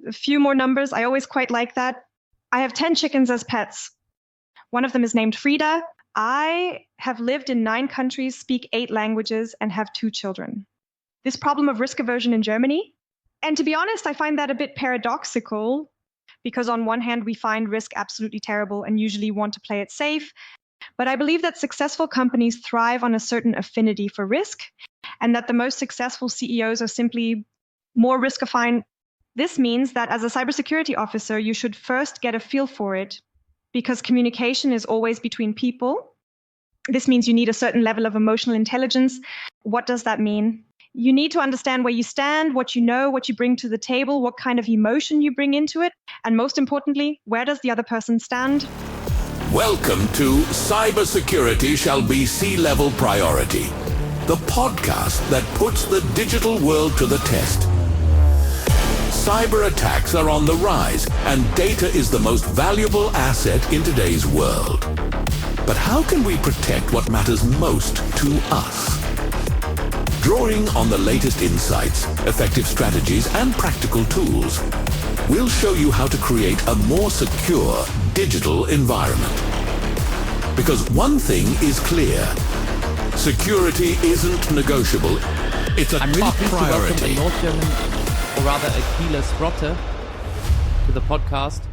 A few more numbers. I always quite like that. I have 10 chickens as pets. One of them is named Frida. I have lived in 9 countries, speak 8 languages, and have 2 children. This problem of risk aversion in Germany. And to be honest, I find that a bit paradoxical because on one hand, we find risk absolutely terrible and usually want to play it safe. But I believe that successful companies thrive on a certain affinity for risk and that the most successful CEOs are simply more risk-affine. This means that as a cybersecurity officer, you should first get a feel for it because communication is always between people. This means you need a certain level of emotional intelligence. What does that mean? You need to understand where you stand, what you know, what you bring to the table, what kind of emotion you bring into it, and most importantly, where does the other person stand? Welcome to Cybersecurity Shall Be C-Level Priority, the podcast that puts the digital world to the test. Cyber attacks are on the rise, and data is the most valuable asset in today's world. But how can we protect what matters most to us? Drawing on the latest insights, effective strategies, and practical tools, we'll show you how to create a more secure digital environment. Because one thing is clear, security isn't negotiable. It's a top priority. I'm really pleased to welcome a North German, or rather a Kieler Sprotte, to the podcast.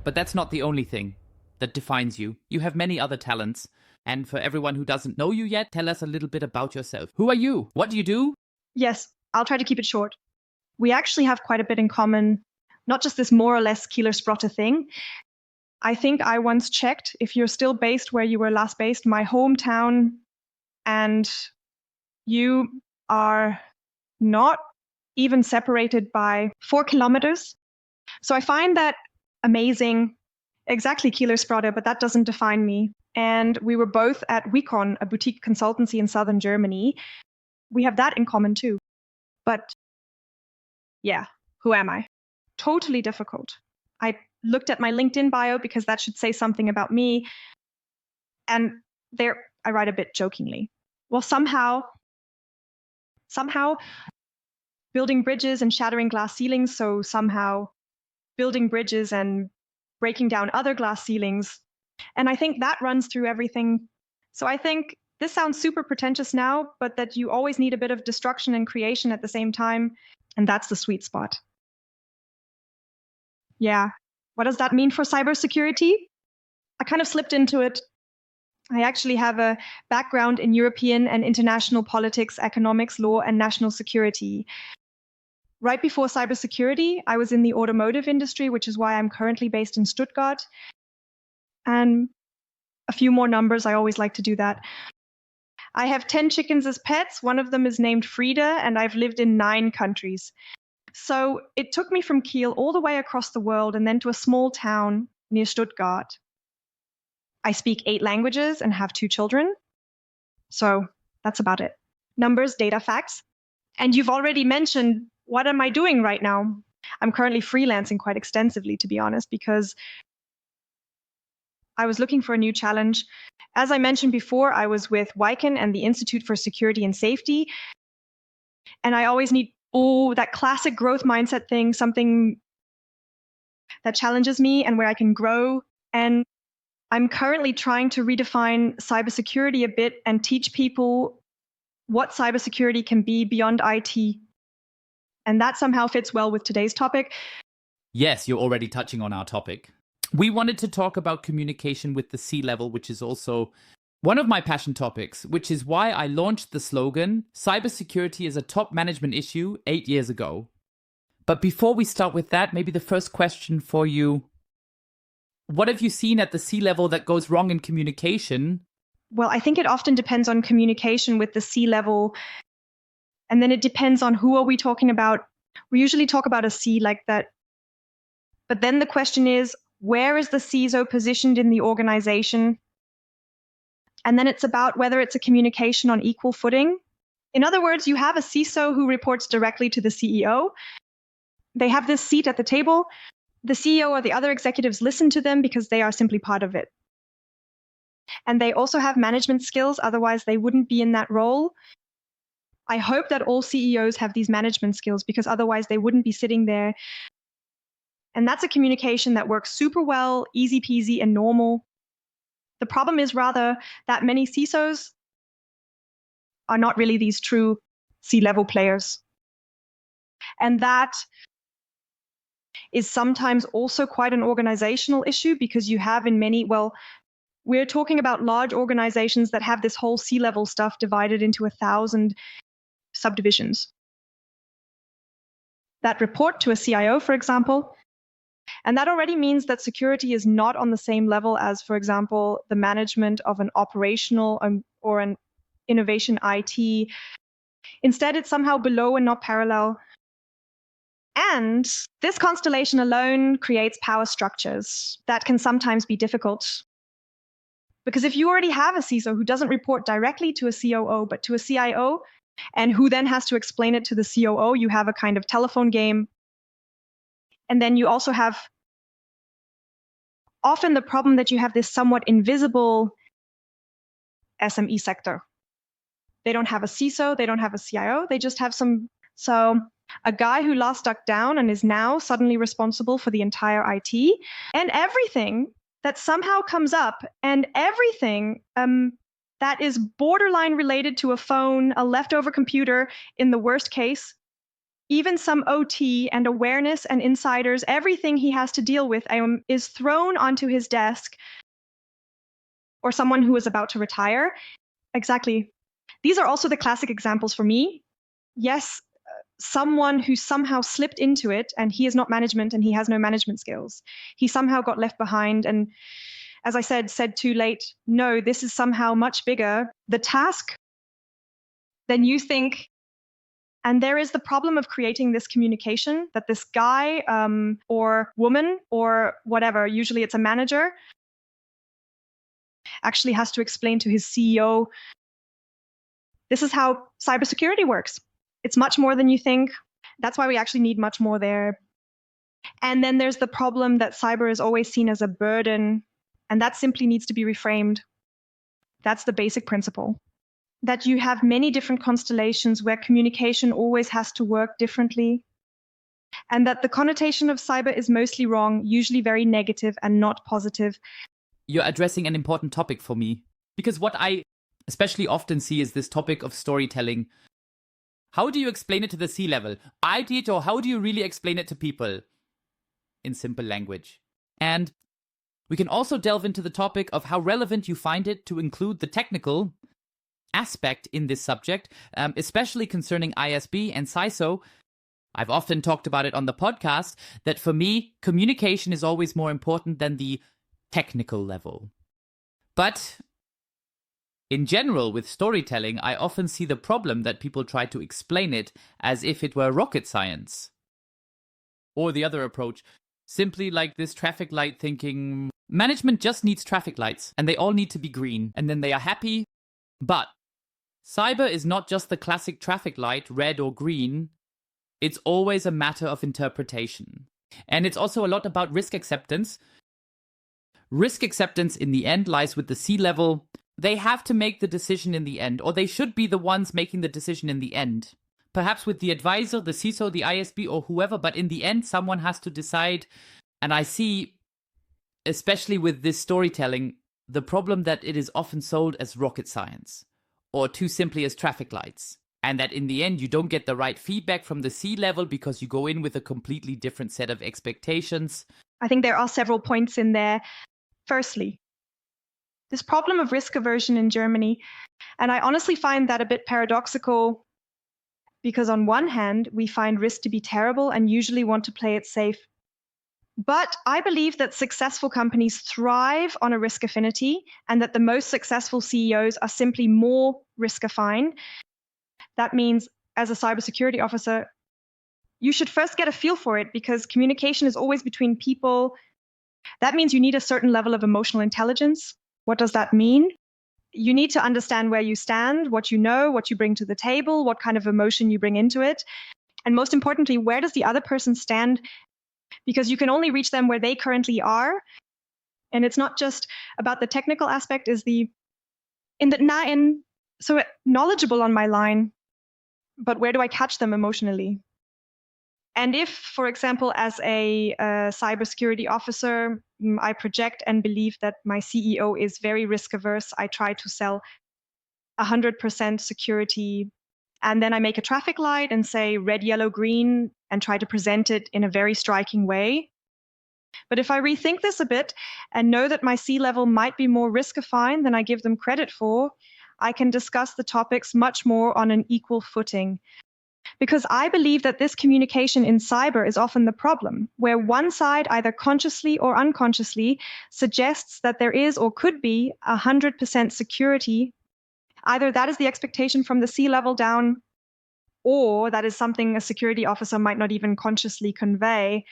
But that's not the only thing that defines you. You have many other talents. And for everyone who doesn't know you yet, tell us a little bit about yourself. Who are you? What do you do? Yes, I'll try to keep it short. We actually have quite a bit in common, not just this more or less Kieler Sprotte thing. I think I once checked if you're still based where you were last based, my hometown, and you are not even separated by 4 kilometers. So I find that amazing. Exactly, Kieler Sprotte, but that doesn't define me. And we were both at Wecon, a boutique consultancy in southern Germany. We have that in common too. But yeah, who am I? Totally difficult. I looked at my LinkedIn bio because that should say something about me. And there I write a bit jokingly. Well, somehow building bridges and shattering glass ceilings. So somehow building bridges and breaking down other glass ceilings. And I think that runs through everything. So I think this sounds super pretentious now, but that you always need a bit of destruction and creation at the same time. And that's the sweet spot. Yeah. What does that mean for cybersecurity? I kind of slipped into it. I actually have a background in European and international politics, economics, law, and national security. Right before cybersecurity, I was in the automotive industry, which is why I'm currently based in Stuttgart. And a few more numbers, I always like to do that. I have 10 chickens as pets. One of them is named Frida, and I've lived in 9 countries. So it took me from Kiel all the way across the world and then to a small town near Stuttgart. I speak 8 languages and have 2 children. So that's about it. Numbers, data, facts. And you've already mentioned, what am I doing right now? I'm currently freelancing quite extensively, to be honest, because I was looking for a new challenge. As I mentioned before, I was with Wecon and the Institute for Security and Safety. And I always need, that classic growth mindset thing, something that challenges me and where I can grow. And I'm currently trying to redefine cybersecurity a bit and teach people what cybersecurity can be beyond IT. And that somehow fits well with today's topic. Yes, you're already touching on our topic. We wanted to talk about communication with the C-level, which is also one of my passion topics, which is why I launched the slogan, cybersecurity is a top management issue 8 years ago. But before we start with that, maybe the first question for you, what have you seen at the C-level that goes wrong in communication? Well, I think it often depends on communication with the C-level. And then it depends on who are we talking about. We usually talk about a C like that. But then the question is, where is the CISO positioned in the organization? And then it's about whether it's a communication on equal footing. In other words, you have a CISO who reports directly to the CEO. They have this seat at the table. The CEO or the other executives listen to them because they are simply part of it. And they also have management skills, otherwise they wouldn't be in that role. I hope that all CEOs have these management skills, because otherwise they wouldn't be sitting there. And that's a communication that works super well, easy peasy and normal. The problem is rather that many CISOs are not really these true C-level players. And that is sometimes also quite an organizational issue, because you have in many, well, we're talking about large organizations that have this whole C-level stuff divided into 1,000 subdivisions that report to a CIO, for example. And that already means that security is not on the same level as, for example, the management of an operational or an innovation IT. Instead, it's somehow below and not parallel. And this constellation alone creates power structures that can sometimes be difficult. Because if you already have a CISO who doesn't report directly to a COO, but to a CIO, and who then has to explain it to the COO, you have a kind of telephone game. And then you also have often the problem that you have this somewhat invisible SME sector. They don't have a CISO, they don't have a CIO, they just have so a guy who last stuck down and is now suddenly responsible for the entire IT and everything that somehow comes up, and everything that is borderline related to a phone, a leftover computer in the worst case, even some OT and awareness and insiders, everything he has to deal with is thrown onto his desk, or someone who is about to retire. Exactly. These are also the classic examples for me. Yes, someone who somehow slipped into it, and he is not management and he has no management skills. He somehow got left behind and, as I said too late. No, this is somehow much bigger, the task, than you think. And there is the problem of creating this communication that this guy or woman or whatever, usually it's a manager, actually has to explain to his CEO, this is how cybersecurity works. It's much more than you think. That's why we actually need much more there. And then there's the problem that cyber is always seen as a burden, and that simply needs to be reframed. That's the basic principle. That you have many different constellations where communication always has to work differently, and that the connotation of cyber is mostly wrong, usually very negative and not positive. You're addressing an important topic for me, because what I especially often see is this topic of storytelling. How do you explain it to the C-level? Or how do you really explain it to people in simple language? And we can also delve into the topic of how relevant you find it to include the technical aspect in this subject, especially concerning ISB and CISO. I've often talked about it on the podcast, that for me, communication is always more important than the technical level. But in general, with storytelling, I often see the problem that people try to explain it as if it were rocket science. Or the other approach, simply like this traffic light thinking, management just needs traffic lights and they all need to be green and then they are happy. But cyber is not just the classic traffic light, red or green. It's always a matter of interpretation. And it's also a lot about risk acceptance. Risk acceptance in the end lies with the C-level. They have to make the decision in the end, or they should be the ones making the decision in the end. Perhaps with the advisor, the CISO, the ISB, or whoever, but in the end, someone has to decide. And I see, especially with this storytelling, the problem that it is often sold as rocket science, or too simply as traffic lights. And that in the end, you don't get the right feedback from the C-level because you go in with a completely different set of expectations. I think there are several points in there. Firstly, this problem of risk aversion in Germany, and I honestly find that a bit paradoxical, because on one hand, we find risk to be terrible and usually want to play it safe. But I believe that successful companies thrive on a risk affinity, and that the most successful CEOs are simply more risk affine. That means, as a cybersecurity officer, you should first get a feel for it, because communication is always between people. That means you need a certain level of emotional intelligence. What does that mean? You need to understand where you stand, what you know, what you bring to the table, what kind of emotion you bring into it. And most importantly, where does the other person stand? Because you can only reach them where they currently are. And it's not just about the technical aspect, so knowledgeable on my line. but where do I catch them emotionally? And if, for example, as a cybersecurity officer, I project and believe that my CEO is very risk averse, I try to sell 100% security, and then I make a traffic light and say red, yellow, green, and try to present it in a very striking way. But if I rethink this a bit and know that my C-level might be more risk-affine than I give them credit for, I can discuss the topics much more on an equal footing. Because I believe that this communication in cyber is often the problem, where one side, either consciously or unconsciously, suggests that there is or could be 100% security. Either that is the expectation from the C-level down, or that is something a security officer might not even consciously convey.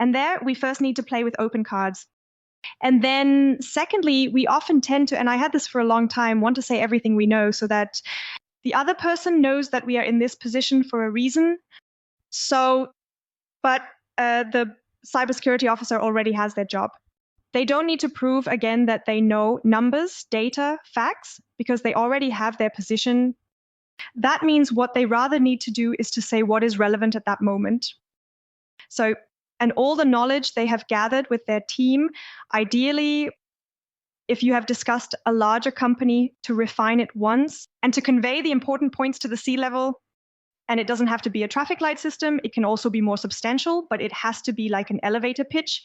And there, we first need to play with open cards. And then secondly, we often tend to, and I had this for a long time, want to say everything we know so that the other person knows that we are in this position for a reason. But the cybersecurity officer already has their job. They don't need to prove again that they know numbers, data, facts, because they already have their position. That means what they rather need to do is to say what is relevant at that moment. And all the knowledge they have gathered with their team, ideally, if you have discussed a larger company, to refine it once and to convey the important points to the C-level. And it doesn't have to be a traffic light system. It can also be more substantial, but it has to be like an elevator pitch.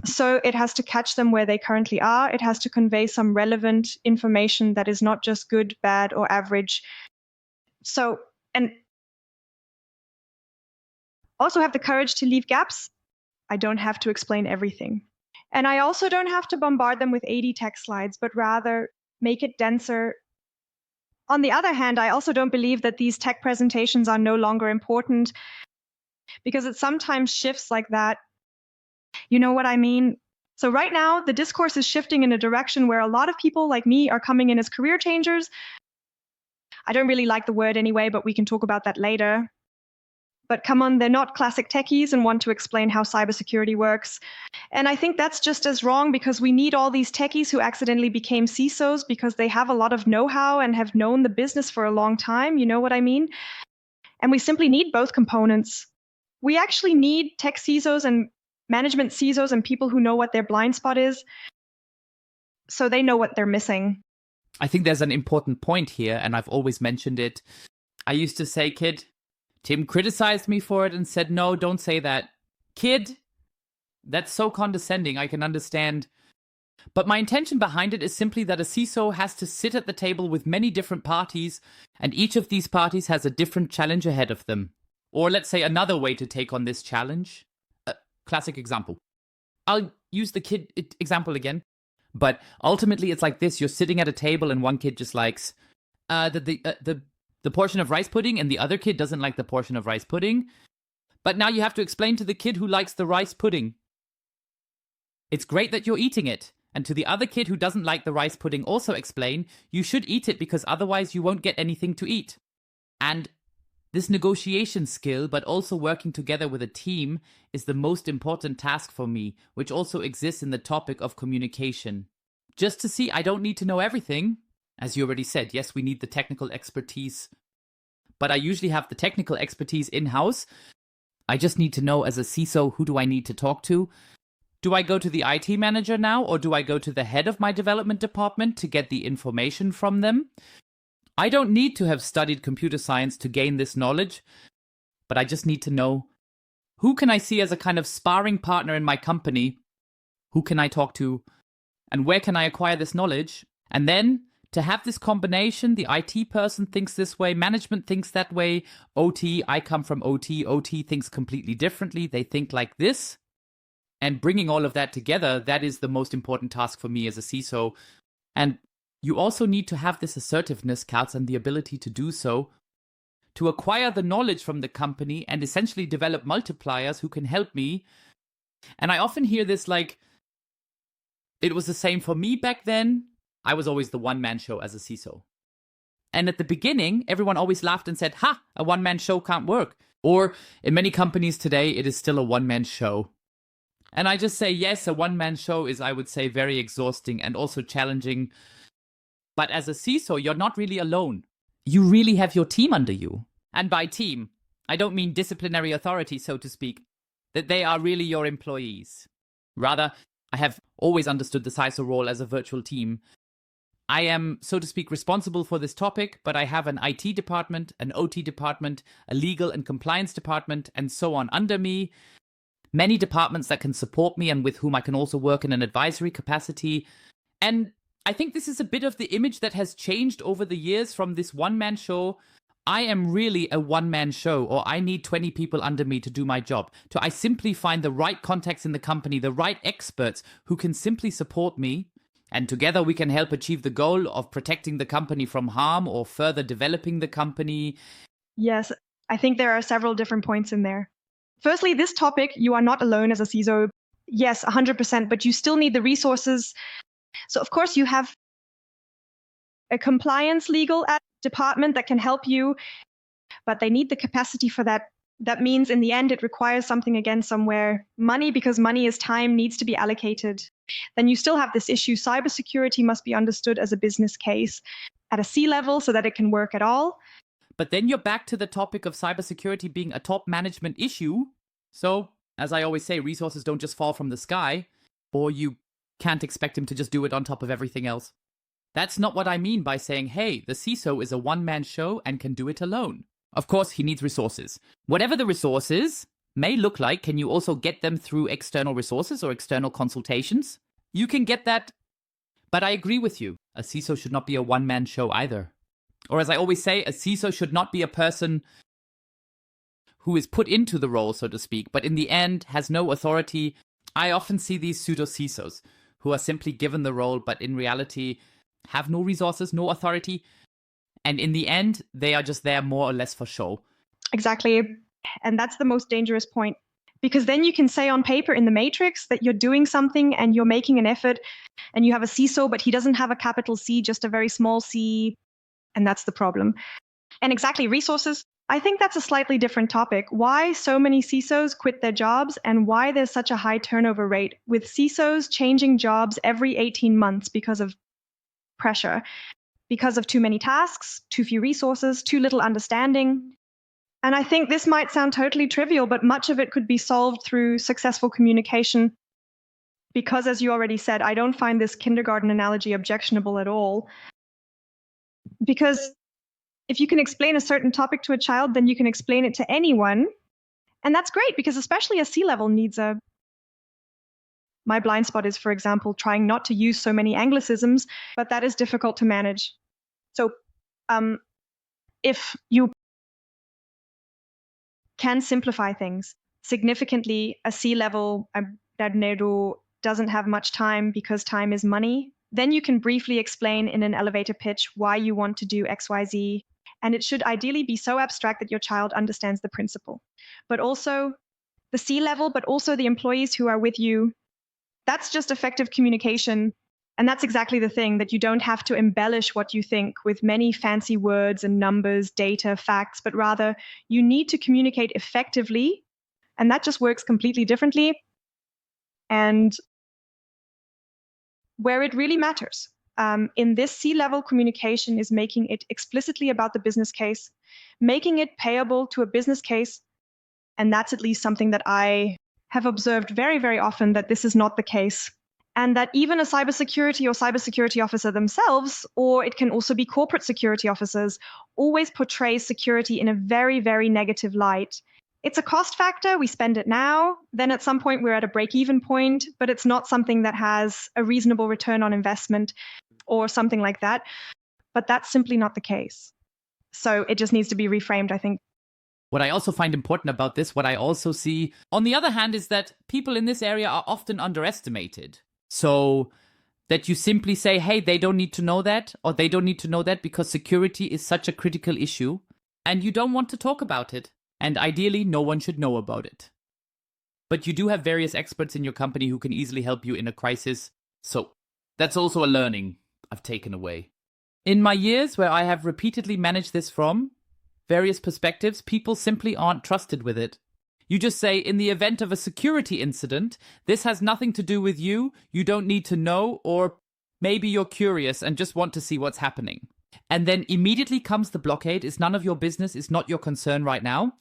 So it has to catch them where they currently are. It has to convey some relevant information that is not just good, bad, or average. And also have the courage to leave gaps. I don't have to explain everything. And I also don't have to bombard them with 80 text slides, but rather make it denser. On the other hand, I also don't believe that these tech presentations are no longer important, because it sometimes shifts like that. You know what I mean? So right now, the discourse is shifting in a direction where a lot of people like me are coming in as career changers. I don't really like the word anyway, but we can talk about that later. But come on, they're not classic techies and want to explain how cybersecurity works. And I think that's just as wrong, because we need all these techies who accidentally became CISOs because they have a lot of know-how and have known the business for a long time. You know what I mean? And we simply need both components. We actually need tech CISOs and management CISOs and people who know what their blind spot is, so they know what they're missing. I think there's an important point here, and I've always mentioned it. I used to say, kid, Tim criticized me for it and said, no, don't say that. Kid, that's so condescending, I can understand. But my intention behind it is simply that a CISO has to sit at the table with many different parties, and each of these parties has a different challenge ahead of them. Or let's say another way to take on this challenge. Classic example. I'll use the kid example again. But ultimately, it's like this. You're sitting at a table and one kid just likes the portion of rice pudding, and the other kid doesn't like the portion of rice pudding. But now you have to explain to the kid who likes the rice pudding, it's great that you're eating it. And to the other kid who doesn't like the rice pudding, also explain, you should eat it because otherwise you won't get anything to eat. And this negotiation skill, but also working together with a team, is the most important task for me, which also exists in the topic of communication. Just to see, I don't need to know everything. As you already said, yes, we need the technical expertise, but I usually have the technical expertise in-house. I just need to know, as a CISO, who do I need to talk to? Do I go to the IT manager now, or do I go to the head of my development department to get the information from them? I don't need to have studied computer science to gain this knowledge, but I just need to know, who can I see as a kind of sparring partner in my company? Who can I talk to? And where can I acquire this knowledge? And then, to have this combination, the IT person thinks this way, management thinks that way, OT, I come from OT thinks completely differently, they think like this. And bringing all of that together, that is the most important task for me as a CISO. And you also need to have this assertiveness, Katz, and the ability to do so, to acquire the knowledge from the company and essentially develop multipliers who can help me. And I often hear this like, it was the same for me back then. I was always the one-man show as a CISO. And at the beginning, everyone always laughed and said, ha, a one-man show can't work. Or in many companies today, it is still a one-man show. And I just say, yes, a one-man show is, I would say, very exhausting and also challenging. But as a CISO, you're not really alone. you really have your team under you. And by team, I don't mean disciplinary authority, so to speak, that they are really your employees. Rather, I have always understood the CISO role as a virtual team. I am, so to speak, responsible for this topic, but I have an IT department, an OT department, a legal and compliance department, and so on under me. Many departments that can support me and with whom I can also work in an advisory capacity. And I think this is a bit of the image that has changed over the years from this one-man show. I am really a one-man show, or I need 20 people under me to do my job. To I simply find the right contacts in the company, the right experts who can simply support me. And together we can help achieve the goal of protecting the company from harm or further developing the company. Yes, I think there are several different points in there. Firstly, this topic, you are not alone as a CISO. Yes, 100%, but you still need the resources. So of course you have a compliance legal department that can help you, but they need the capacity for that. That means in the end, it requires something again somewhere. Money, because money is time, needs to be allocated. Then you still have this issue. Cybersecurity must be understood as a business case at a C-level so that it can work at all. But then you're back to the topic of cybersecurity being a top management issue. So, as I always say, resources don't just fall from the sky, or you can't expect him to just do it on top of everything else. That's not what I mean by saying, hey, the CISO is a one-man show and can do it alone. Of course, he needs resources. Whatever the resources may look like, can you also get them through external resources or external consultations? You can get that, but I agree with you. A CISO should not be a one-man show either. Or as I always say, a CISO should not be a person who is put into the role, so to speak, but in the end has no authority. I often see these pseudo-CISOs who are simply given the role, but in reality have no resources, no authority. And in the end, they are just there more or less for show. Exactly. And that's the most dangerous point. Because then you can say on paper in the matrix that you're doing something and you're making an effort and you have a CISO, but he doesn't have a capital C, just a very small c. And that's the problem. And exactly, resources. I think that's a slightly different topic. Why so many CISOs quit their jobs and why there's such a high turnover rate with CISOs changing jobs every 18 months because of pressure, because of too many tasks, too few resources, too little understanding. And I think this might sound totally trivial, but much of it could be solved through successful communication. Because as you already said, I don't find this kindergarten analogy objectionable at all. Because if you can explain a certain topic to a child, then you can explain it to anyone. And that's great because especially a C-level needs a... My blind spot is, for example, trying not to use so many anglicisms, but that is difficult to manage. So if you can simplify things significantly, a C-level doesn't have much time because time is money, then you can briefly explain in an elevator pitch why you want to do XYZ. And it should ideally be so abstract that your child understands the principle. But also the C-level, but also the employees who are with you, that's just effective communication. And that's exactly the thing, that you don't have to embellish what you think with many fancy words and numbers, data, facts, but rather you need to communicate effectively. And that just works completely differently. And where it really matters in this C-level communication is making it explicitly about the business case, making it payable to a business case. And that's at least something that I have observed very, very often, that this is not the case. And that even a cybersecurity or cybersecurity officer themselves, or it can also be corporate security officers, always portray security in a very, very negative light. It's a cost factor. We spend it now. Then at some point, we're at a break-even point, but it's not something that has a reasonable return on investment or something like that. But that's simply not the case. So it just needs to be reframed, I think. What I also find important about this, what I also see, on the other hand, is that people in this area are often underestimated. So that you simply say, hey, they don't need to know that, or they don't need to know that because security is such a critical issue, and you don't want to talk about it. And ideally, no one should know about it. But you do have various experts in your company who can easily help you in a crisis. So that's also a learning I've taken away. In my years where I have repeatedly managed this from various perspectives, people simply aren't trusted with it. You just say, in the event of a security incident, this has nothing to do with you, you don't need to know, or maybe you're curious and just want to see what's happening. And then immediately comes the blockade. It's none of your business. It's not your concern right now.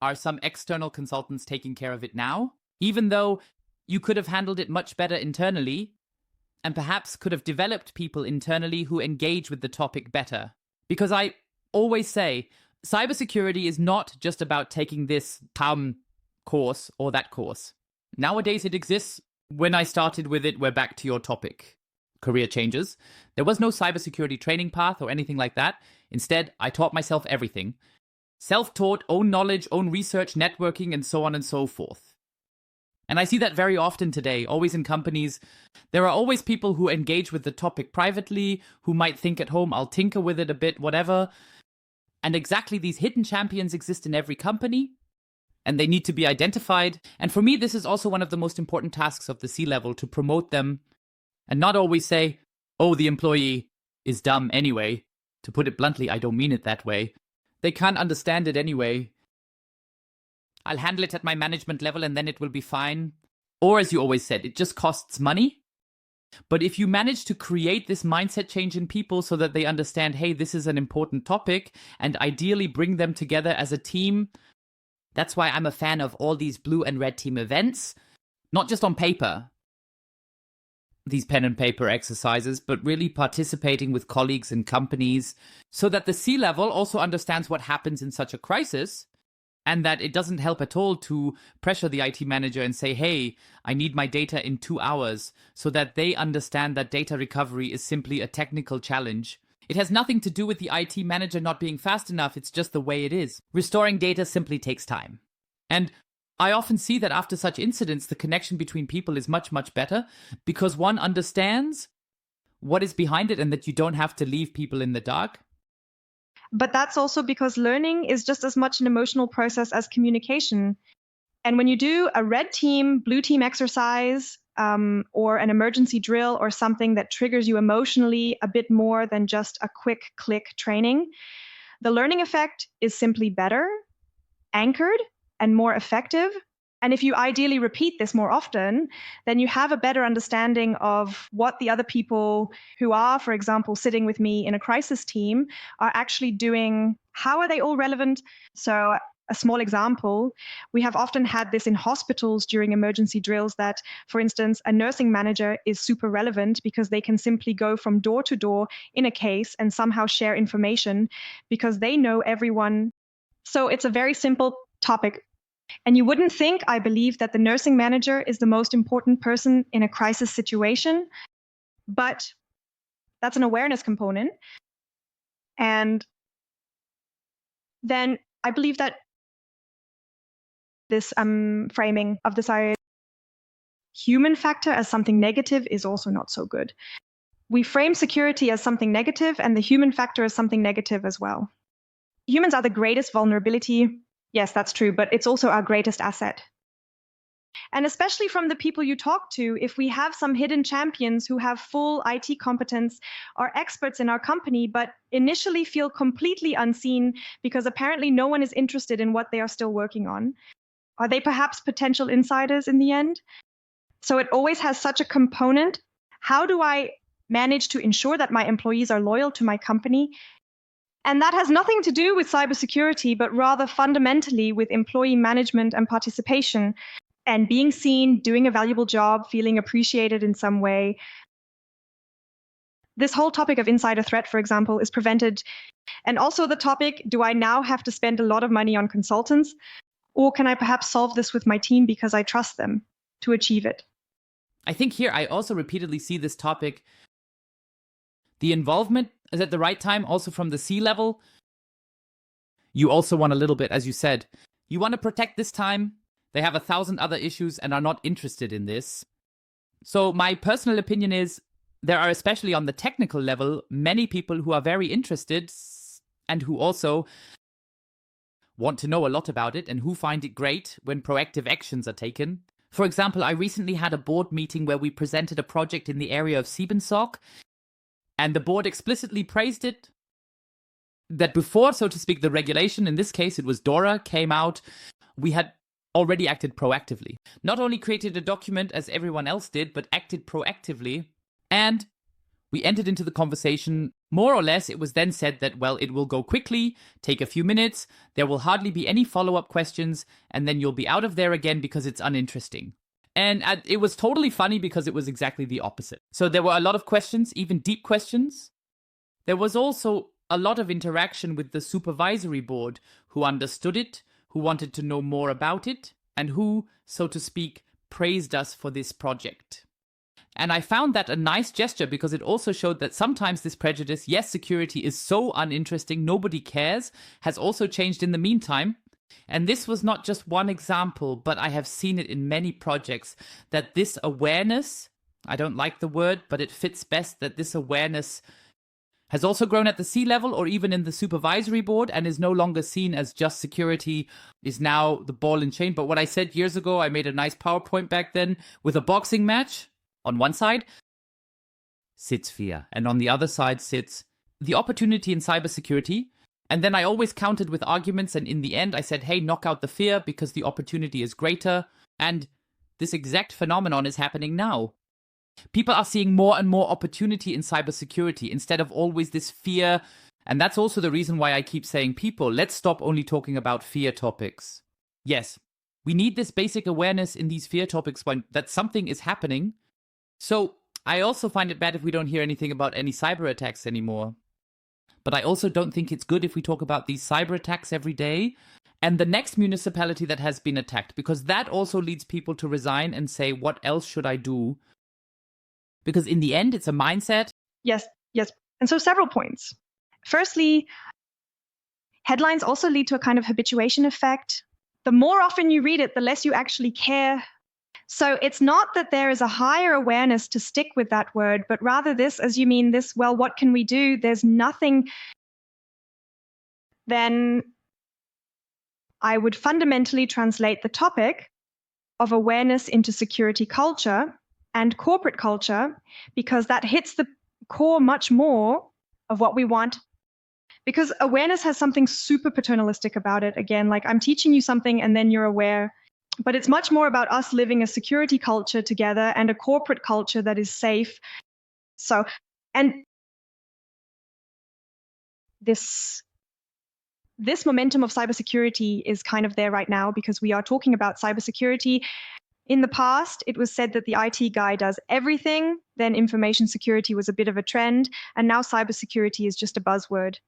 Are some external consultants taking care of it now? Even though you could have handled it much better internally and perhaps could have developed people internally who engage with the topic better. Because I always say, cybersecurity is not just about taking this course or that course. Nowadays it exists. When I started with it, we're back to your topic. Career changes. There was no cybersecurity training path or anything like that. Instead, I taught myself everything. Self-taught, own knowledge, own research, networking, and so on and so forth. And I see that very often today, always in companies. There are always people who engage with the topic privately, who might think at home, I'll tinker with it a bit, whatever. And exactly these hidden champions exist in every company, and they need to be identified. And for me, this is also one of the most important tasks of the C-level, to promote them and not always say, oh, the employee is dumb anyway. To put it bluntly, I don't mean it that way. They can't understand it anyway. I'll handle it at my management level and then it will be fine. Or as you always said, it just costs money. But if you manage to create this mindset change in people so that they understand, hey, this is an important topic, and ideally bring them together as a team, that's why I'm a fan of all these blue and red team events, not just on paper, these pen and paper exercises, but really participating with colleagues and companies so that the C-level also understands what happens in such a crisis, and that it doesn't help at all to pressure the IT manager and say, hey, I need my data in 2 hours, so that they understand that data recovery is simply a technical challenge. It has nothing to do with the IT manager not being fast enough, it's just the way it is. Restoring data simply takes time. And I often see that after such incidents, the connection between people is much, much better because one understands what is behind it and that you don't have to leave people in the dark. But that's also because learning is just as much an emotional process as communication. And when you do a red team, blue team exercise, or an emergency drill or something that triggers you emotionally a bit more than just a quick click training, the learning effect is simply better, anchored, and more effective. And if you ideally repeat this more often, then you have a better understanding of what the other people who are, for example, sitting with me in a crisis team are actually doing. How are they all relevant? So a small example, we have often had this in hospitals during emergency drills that, for instance, a nursing manager is super relevant because they can simply go from door to door in a case and somehow share information because they know everyone. So it's a very simple topic. And you wouldn't think, I believe, that the nursing manager is the most important person in a crisis situation, but that's an awareness component. And then I believe that this framing of the human factor as something negative is also not so good. We frame security as something negative and the human factor as something negative as well. Humans are the greatest vulnerability. Yes, that's true, but it's also our greatest asset. And especially from the people you talk to, if we have some hidden champions who have full IT competence, are experts in our company, but initially feel completely unseen because apparently no one is interested in what they are still working on, are they perhaps potential insiders in the end? So it always has such a component. How do I manage to ensure that my employees are loyal to my company? And that has nothing to do with cybersecurity, but rather fundamentally with employee management and participation and being seen, doing a valuable job, feeling appreciated in some way. This whole topic of insider threat, for example, is prevented. And also the topic, do I now have to spend a lot of money on consultants? Or can I perhaps solve this with my team because I trust them to achieve it? I think here I also repeatedly see this topic. The involvement is at the right time, also from the C-level. You also want a little bit, as you said, you want to protect this time. They have 1,000 other issues and are not interested in this. So my personal opinion is there are, especially on the technical level, many people who are very interested and who also want to know a lot about it and who find it great when proactive actions are taken. For example, I recently had a board meeting where we presented a project in the area of CYBERSECURITY, and the board explicitly praised it. That before, so to speak, the regulation, in this case it was DORA, came out, we had already acted proactively. Not only created a document as everyone else did, but acted proactively. And We entered into the conversation. More or less, it was then said that, well, it will go quickly, take a few minutes, there will hardly be any follow-up questions, and then you'll be out of there again because it's uninteresting. And it was totally funny because it was exactly the opposite. So there were a lot of questions, even deep questions. There was also a lot of interaction with the supervisory board who understood it, who wanted to know more about it, and who, so to speak, praised us for this project. And I found that a nice gesture because it also showed that sometimes this prejudice, yes, security is so uninteresting, nobody cares, has also changed in the meantime. And this was not just one example, but I have seen it in many projects, that this awareness, I don't like the word, but it fits best, that this awareness has also grown at the C-level or even in the supervisory board and is no longer seen as just security, is now the ball and chain. But what I said years ago, I made a nice PowerPoint back then with a boxing match. On one side sits fear, and on the other side sits the opportunity in cybersecurity. And then I always countered with arguments, and in the end I said, hey, knock out the fear because the opportunity is greater. And this exact phenomenon is happening now. People are seeing more and more opportunity in cybersecurity instead of always this fear. And that's also the reason why I keep saying, people, let's stop only talking about fear topics. Yes, we need this basic awareness in these fear topics when that something is happening. So I also find it bad if we don't hear anything about any cyber attacks anymore. But I also don't think it's good if we talk about these cyber attacks every day and the next municipality that has been attacked, because that also leads people to resign and say, what else should I do? Because in the end, it's a mindset. Yes. And so several points. Firstly, headlines also lead to a kind of habituation effect. The more often you read it, the less you actually care. So it's not that there is a higher awareness to stick with that word, but rather this, as you mean this, well, what can we do? There's nothing. Then I would fundamentally translate the topic of awareness into security culture and corporate culture, because that hits the core much more of what we want. Because awareness has something super paternalistic about it. Again, like I'm teaching you something and then you're aware. But it's much more about us living a security culture together and a corporate culture that is safe. So, and this momentum of cybersecurity is kind of there right now because we are talking about cybersecurity. In the past, it was said that the IT guy does everything. Then information security was a bit of a trend. And now cybersecurity is just a buzzword.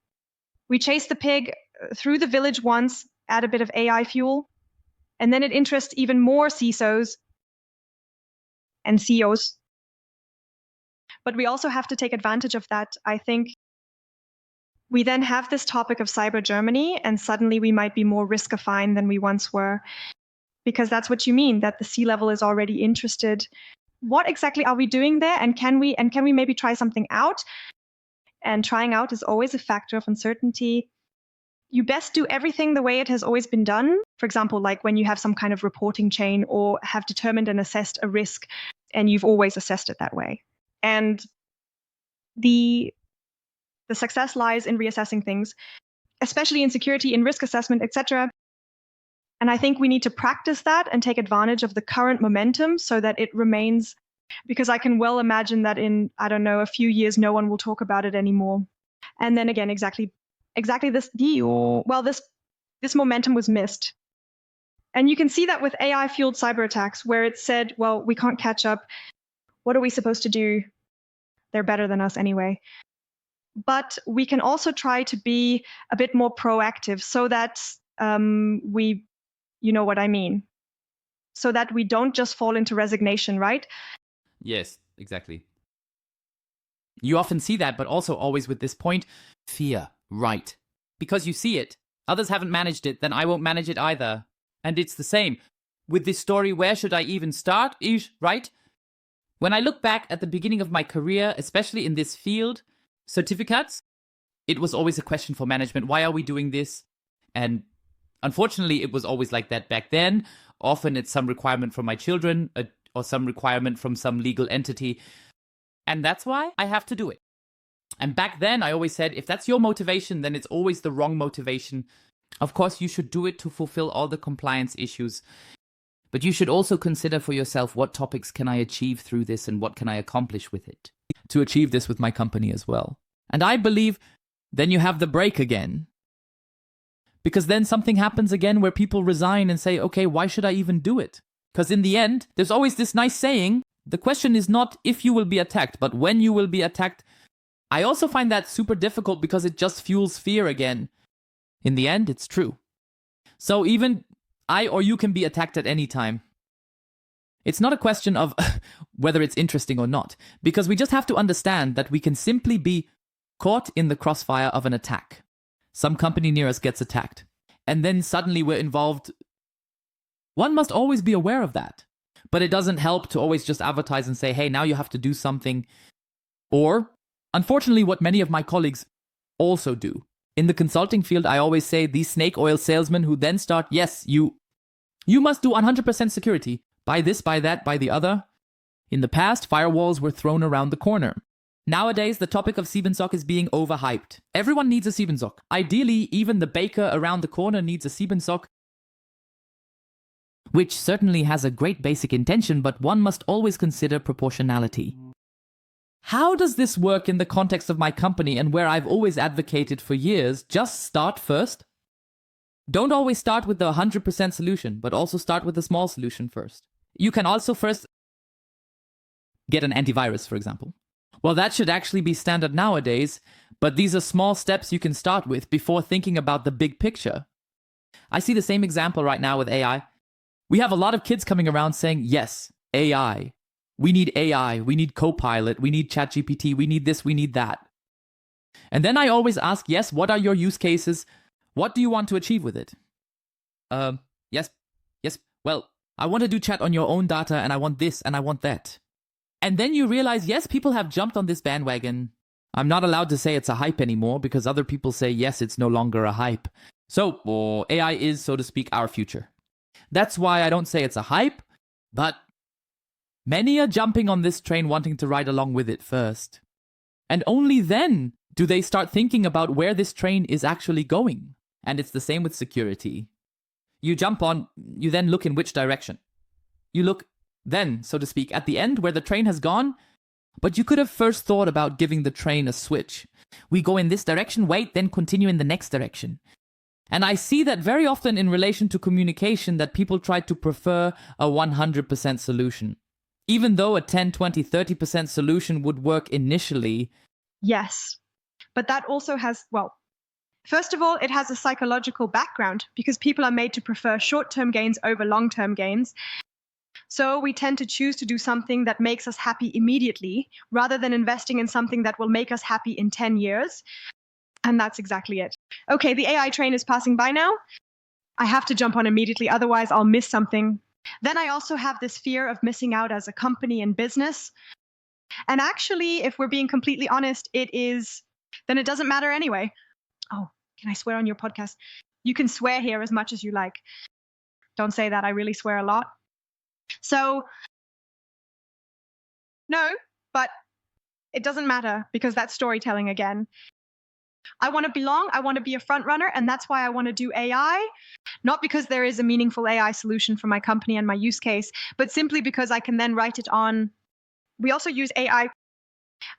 We chase the pig through the village once, add a bit of AI fuel. And then it interests even more CISOs and CEOs. But we also have to take advantage of that. I think we then have this topic of cyber Germany, and suddenly we might be more risk-affine than we once were. Because that's what you mean, that the C-level is already interested. What exactly are we doing there? And can we maybe try something out? And trying out is always a factor of uncertainty. You best do everything the way it has always been done. For example, like when you have some kind of reporting chain or have determined and assessed a risk, and you've always assessed it that way. And the success lies in reassessing things, especially in security, in risk assessment, etc. And I think we need to practice that and take advantage of the current momentum so that it remains, because I can well imagine that in, I don't know, a few years, no one will talk about it anymore. And then again, exactly this momentum was missed. And you can see that with AI-fueled cyber attacks, where it said, well, we can't catch up. What are we supposed to do? They're better than us anyway. But we can also try to be a bit more proactive so that you know what I mean, so that we don't just fall into resignation, right? Yes, exactly. You often see that, but also always with this point, fear, right? Because you see it. Others haven't managed it, then I won't manage it either. And it's the same. With this story, where should I even start? Right? When I look back at the beginning of my career, especially in this field, certificates, it was always a question for management. Why are we doing this? And unfortunately, it was always like that back then. Often it's some requirement from my children or some requirement from some legal entity. And that's why I have to do it. And back then, I always said, if that's your motivation, then it's always the wrong motivation. Of course, you should do it to fulfill all the compliance issues. But you should also consider for yourself, what topics can I achieve through this and what can I accomplish with it to achieve this with my company as well. And I believe then you have the break again. Because then something happens again where people resign and say, okay, why should I even do it? Because in the end, there's always this nice saying, the question is not if you will be attacked, but when you will be attacked. I also find that super difficult because it just fuels fear again. In the end, it's true. So even I or you can be attacked at any time. It's not a question of whether it's interesting or not, because we just have to understand that we can simply be caught in the crossfire of an attack. Some company near us gets attacked, and then suddenly we're involved. One must always be aware of that. But it doesn't help to always just advertise and say, hey, now you have to do something. Or, unfortunately, what many of my colleagues also do. In the consulting field, I always say these snake oil salesmen who then start, yes, you must do 100% security. Buy this, buy that, buy the other. In the past, firewalls were thrown around the corner. Nowadays, the topic of CYBERSEC is being overhyped. Everyone needs a CYBERSEC. Ideally, even the baker around the corner needs a CYBERSEC, which certainly has a great basic intention, but one must always consider proportionality. How does this work in the context of my company and where I've always advocated for years? Just start first. Don't always start with the 100% solution, but also start with a small solution first. You can also first get an antivirus, for example. Well, that should actually be standard nowadays, but these are small steps you can start with before thinking about the big picture. I see the same example right now with AI. We have a lot of kids coming around saying, yes, AI. We need AI. We need Copilot. We need ChatGPT. We need this. We need that. And then I always ask, yes, what are your use cases? What do you want to achieve with it? Yes. Well, I want to do chat on your own data, and I want this, and I want that. And then you realize, yes, people have jumped on this bandwagon. I'm not allowed to say it's a hype anymore because other people say, yes, it's no longer a hype. So AI is, so to speak, our future. That's why I don't say it's a hype, but many are jumping on this train wanting to ride along with it first. And only then do they start thinking about where this train is actually going. And it's the same with security. You jump on, you then look in which direction. You look then, so to speak, at the end where the train has gone, but you could have first thought about giving the train a switch. We go in this direction, wait, then continue in the next direction. And I see that very often in relation to communication that people try to prefer a 100% solution. Even though a 10, 20, 30% solution would work initially. Yes, but that also has, well, first of all, it has a psychological background because people are made to prefer short-term gains over long-term gains. So we tend to choose to do something that makes us happy immediately rather than investing in something that will make us happy in 10 years. And that's exactly it. Okay, the AI train is passing by now. I have to jump on immediately, otherwise I'll miss something. Then I also have this fear of missing out as a company and business. And actually, if we're being completely honest, then it doesn't matter anyway. Oh, can I swear on your podcast? You can swear here as much as you like. Don't say that, I really swear a lot. So, no, but it doesn't matter because that's storytelling again. I want to belong, I want to be a front runner, and that's why I want to do AI. Not because there is a meaningful AI solution for my company and my use case, but simply because I can then write it on. We also use AI,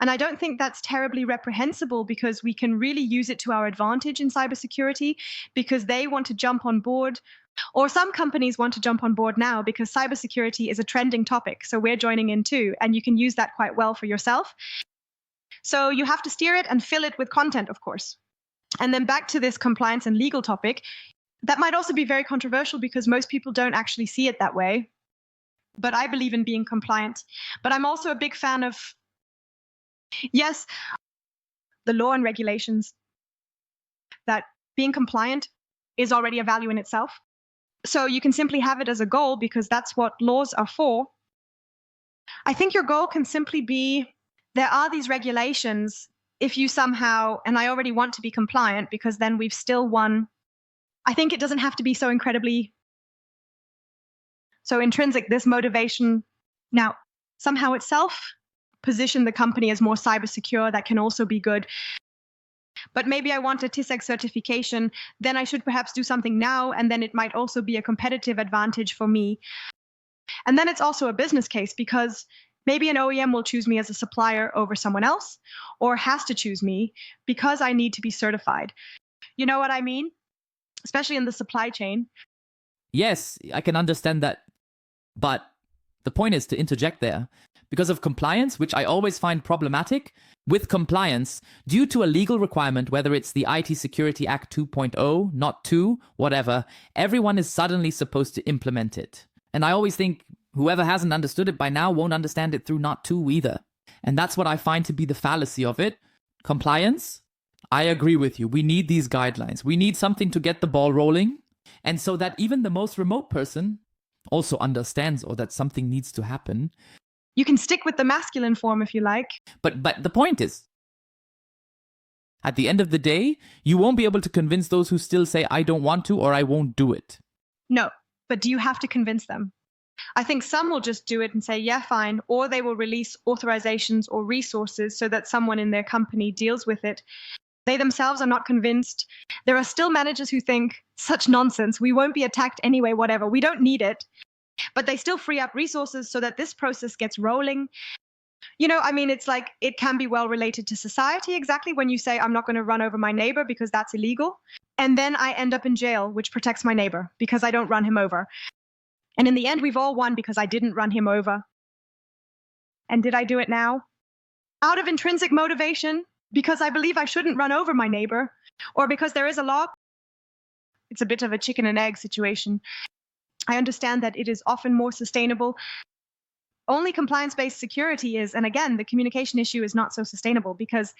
and I don't think that's terribly reprehensible because we can really use it to our advantage in cybersecurity because they want to jump on board, or some companies want to jump on board now because cybersecurity is a trending topic. So we're joining in too, and you can use that quite well for yourself. So you have to steer it and fill it with content, of course. And then back to this compliance and legal topic, that might also be very controversial because most people don't actually see it that way. But I believe in being compliant. But I'm also a big fan of, yes, the law and regulations, that being compliant is already a value in itself. So you can simply have it as a goal because that's what laws are for. I think your goal can simply be, there are these regulations, if you somehow, and I already want to be compliant because then we've still won. I think it doesn't have to be so incredibly, so intrinsic, this motivation. Now, somehow itself, position the company as more cyber secure, that can also be good. But maybe I want a TISEC certification, then I should perhaps do something now, and then it might also be a competitive advantage for me. And then it's also a business case because maybe an OEM will choose me as a supplier over someone else or has to choose me because I need to be certified. You know what I mean? Especially in the supply chain. Yes, I can understand that. But the point is to interject there. Because of compliance, which I always find problematic, with compliance, due to a legal requirement, whether it's the IT Security Act 2.0, not 2, whatever, everyone is suddenly supposed to implement it. And I always think whoever hasn't understood it by now won't understand it through not 2 either. And that's what I find to be the fallacy of it. Compliance, I agree with you. We need these guidelines. We need something to get the ball rolling. And so that even the most remote person also understands or that something needs to happen. You can stick with the masculine form if you like. But the point is, at the end of the day, you won't be able to convince those who still say, I don't want to or I won't do it. No, but do you have to convince them? I think some will just do it and say, yeah, fine, or they will release authorizations or resources so that someone in their company deals with it. They themselves are not convinced. There are still managers who think, such nonsense, we won't be attacked anyway, whatever, we don't need it. But they still free up resources so that this process gets rolling. You know, I mean, it's like it can be well related to society, exactly, when you say, I'm not going to run over my neighbor because that's illegal. And then I end up in jail, which protects my neighbor because I don't run him over. And in the end, we've all won because I didn't run him over. And did I do it now? Out of intrinsic motivation, because I believe I shouldn't run over my neighbor, or because there is a law. It's a bit of a chicken and egg situation. I understand that it is often more sustainable. Only compliance-based security is, and again, the communication issue is not so sustainable because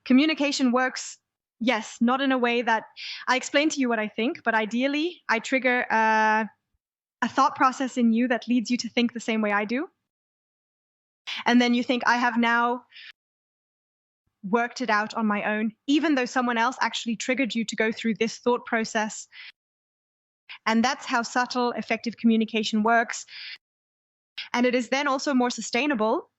communication works, yes, not in a way that I explain to you what I think, but ideally I trigger a thought process in you that leads you to think the same way I do. And then you think, I have now worked it out on my own, even though someone else actually triggered you to go through this thought process. And that's how subtle, effective communication works. And it is then also more sustainable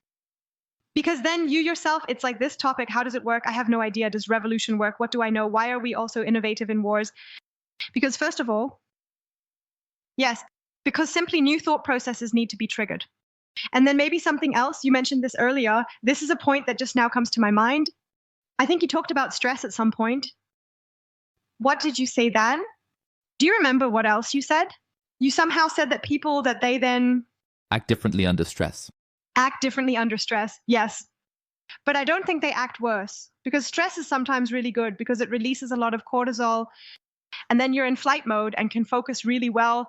because then you yourself, it's like this topic, how does it work? I have no idea. Does revolution work? What do I know? Why are we also innovative in wars? Because first of all, yes, because simply new thought processes need to be triggered. And then maybe something else, you mentioned this earlier. This is a point that just now comes to my mind. I think you talked about stress at some point. What did you say then? Do you remember what else you said? You somehow said that people that they then act differently under stress. Act differently under stress, yes. But I don't think they act worse because stress is sometimes really good because it releases a lot of cortisol and then you're in flight mode and can focus really well.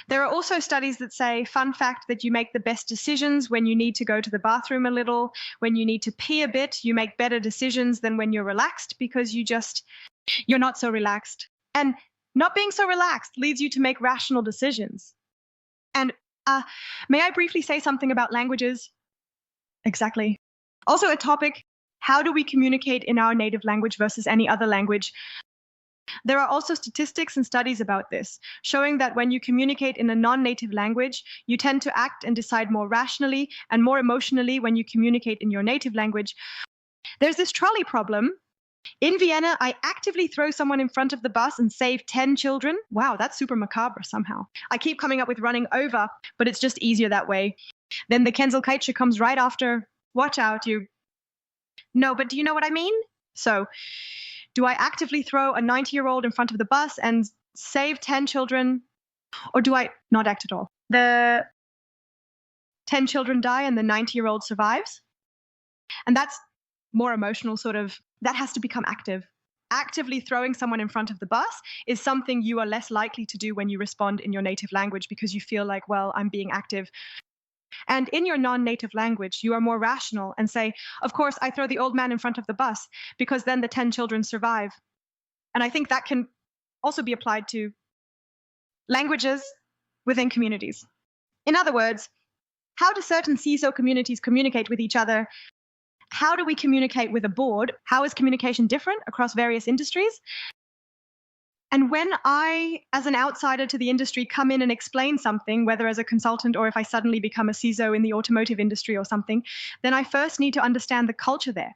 There are also studies that say, fun fact, that you make the best decisions when you need to go to the bathroom a little, when you need to pee a bit, you make better decisions than when you're relaxed because you're not so relaxed. And not being so relaxed leads you to make rational decisions. And may I briefly say something about languages? Exactly. Also a topic, how do we communicate in our native language versus any other language? There are also statistics and studies about this, showing that when you communicate in a non-native language, you tend to act and decide more rationally and more emotionally when you communicate in your native language. There's this trolley problem. In Vienna, I actively throw someone in front of the bus and save 10 children. Wow, that's super macabre somehow. I keep coming up with running over, but it's just easier that way. Then the Känzelkeitsche comes right after. Watch out, you. No, but do you know what I mean? So, do I actively throw a 90-year-old in front of the bus and save 10 children? Or do I not act at all? The 10 children die and the 90-year-old survives? And that's more emotional sort of, that has to become active. Actively throwing someone in front of the bus is something you are less likely to do when you respond in your native language because you feel like, well, I'm being active. And in your non-native language, you are more rational and say, of course, I throw the old man in front of the bus because then the 10 children survive. And I think that can also be applied to languages within communities. In other words, how do certain CISO communities communicate with each other? How do we communicate with a board? How is communication different across various industries? And when I, as an outsider to the industry, come in and explain something, whether as a consultant or if I suddenly become a CISO in the automotive industry or something, then I first need to understand the culture there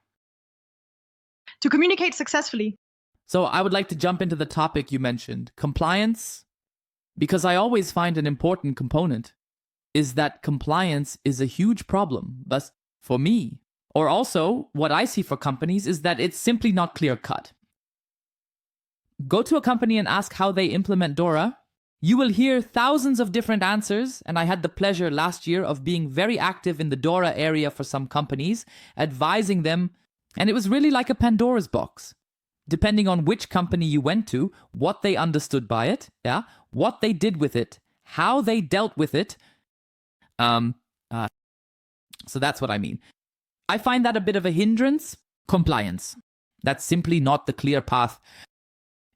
to communicate successfully. So I would like to jump into the topic you mentioned, compliance, because I always find an important component. is that compliance is a huge problem, but for me. Or also, what I see for companies is that it's simply not clear-cut. Go to a company and ask how they implement DORA. You will hear thousands of different answers, and I had the pleasure last year of being very active in the DORA area for some companies, advising them, and it was really like a Pandora's box. Depending on which company you went to, what they understood by it, what they did with it, how they dealt with it. So that's what I mean. I find that a bit of a hindrance. Compliance. That's simply not the clear path.